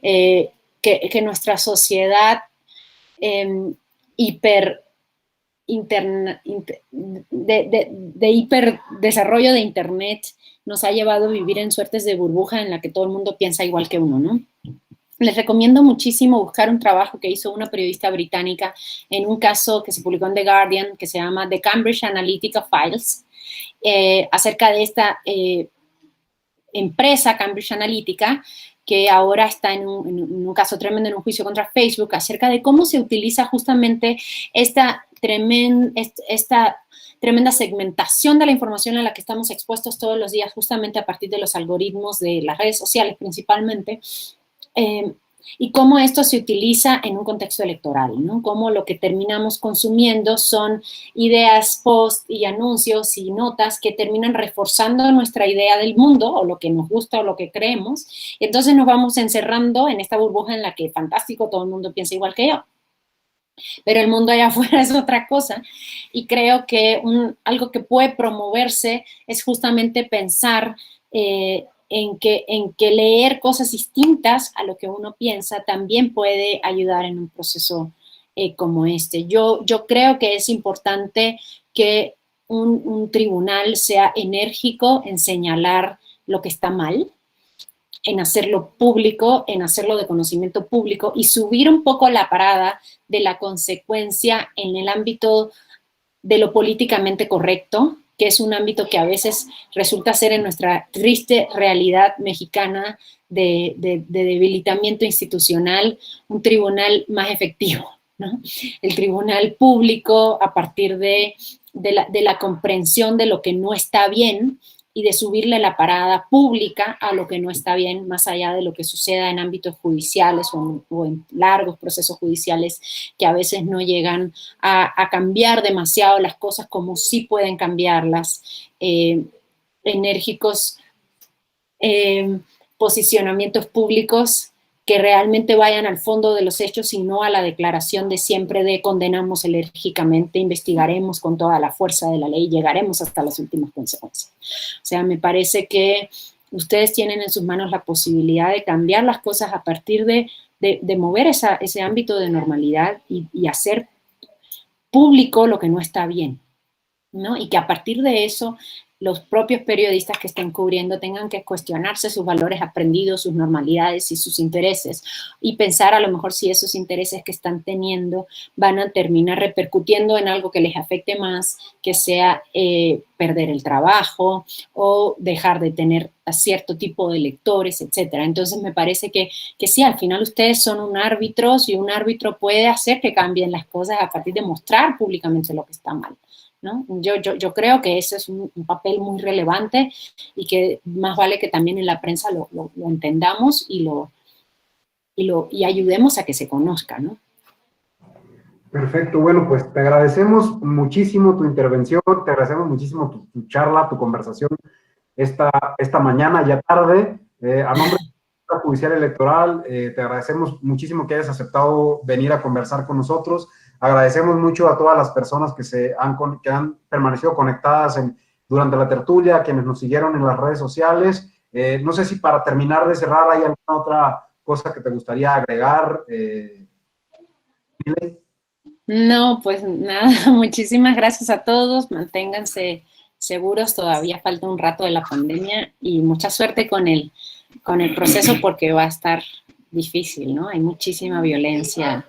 que nuestra sociedad de hiperdesarrollo de Internet nos ha llevado a vivir en suertes de burbuja en la que todo el mundo piensa igual que uno, ¿no? Les recomiendo muchísimo buscar un trabajo que hizo una periodista británica en un caso que se publicó en The Guardian, que se llama The Cambridge Analytica Files, acerca de esta empresa Cambridge Analytica, que ahora está en un caso tremendo, en un juicio contra Facebook, acerca de cómo se utiliza justamente esta tremenda segmentación de la información a la que estamos expuestos todos los días, justamente a partir de los algoritmos de las redes sociales principalmente, y cómo esto se utiliza en un contexto electoral, ¿no? Cómo lo que terminamos consumiendo son ideas, posts y anuncios y notas que terminan reforzando nuestra idea del mundo, o lo que nos gusta o lo que creemos, y entonces nos vamos encerrando en esta burbuja en la que, fantástico, todo el mundo piensa igual que yo. Pero el mundo allá afuera es otra cosa, y creo que algo que puede promoverse es justamente pensar en que leer cosas distintas a lo que uno piensa también puede ayudar en un proceso como este. Yo creo que es importante que un tribunal sea enérgico en señalar lo que está mal, en hacerlo público, en hacerlo de conocimiento público, y subir un poco la parada de la consecuencia en el ámbito de lo políticamente correcto, que es un ámbito que a veces resulta ser, en nuestra triste realidad mexicana de debilitamiento institucional, un tribunal más efectivo, ¿no? El tribunal público, a partir de la comprensión de lo que no está bien, y de subirle la parada pública a lo que no está bien, más allá de lo que suceda en ámbitos judiciales o en largos procesos judiciales que a veces no llegan a cambiar demasiado las cosas como sí pueden cambiarlas. Enérgicos posicionamientos públicos que realmente vayan al fondo de los hechos y no a la declaración de siempre de condenamos enérgicamente, investigaremos con toda la fuerza de la ley, llegaremos hasta las últimas consecuencias. O sea, me parece que ustedes tienen en sus manos la posibilidad de cambiar las cosas a partir de mover ese ámbito de normalidad y hacer público lo que no está bien. ¿no? Y que a partir de eso los propios periodistas que estén cubriendo tengan que cuestionarse sus valores aprendidos, sus normalidades y sus intereses, y pensar a lo mejor si esos intereses que están teniendo van a terminar repercutiendo en algo que les afecte más, que sea perder el trabajo o dejar de tener a cierto tipo de lectores, etcétera. Entonces me parece que sí, al final ustedes son un árbitro, y un árbitro puede hacer que cambien las cosas a partir de mostrar públicamente lo que está mal, ¿no? Yo creo que ese es un papel muy relevante y que más vale que también en la prensa lo entendamos y ayudemos a que se conozca, ¿no? Perfecto, bueno, pues te agradecemos muchísimo tu intervención, te agradecemos muchísimo tu charla, tu conversación esta mañana, ya tarde. A nombre de la Judicial Electoral, te agradecemos muchísimo que hayas aceptado venir a conversar con nosotros. Agradecemos mucho a todas las personas que han permanecido conectadas durante la tertulia, quienes nos siguieron en las redes sociales. No sé si para terminar de cerrar hay alguna otra cosa que te gustaría agregar. No, pues nada, muchísimas gracias a todos, manténganse seguros, todavía falta un rato de la pandemia y mucha suerte con el proceso porque va a estar difícil, ¿no? Hay muchísima violencia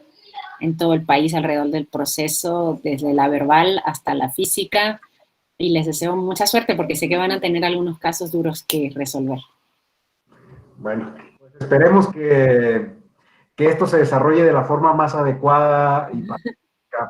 en todo el país alrededor del proceso, desde la verbal hasta la física, y les deseo mucha suerte porque sé que van a tener algunos casos duros que resolver. Bueno, pues esperemos que esto se desarrolle de la forma más adecuada y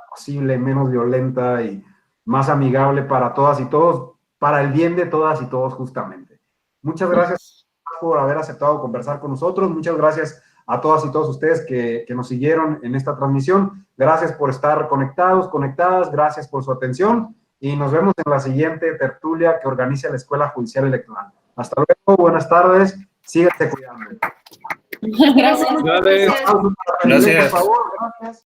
posible, menos violenta y más amigable para todas y todos, para el bien de todas y todos justamente. Muchas gracias por haber aceptado conversar con nosotros, muchas gracias a todas y todos ustedes que nos siguieron en esta transmisión, gracias por estar conectados, conectadas, gracias por su atención y nos vemos en la siguiente tertulia que organiza la Escuela Judicial Electoral. Hasta luego, buenas tardes, síganse cuidando. Gracias. Gracias. Por favor, gracias.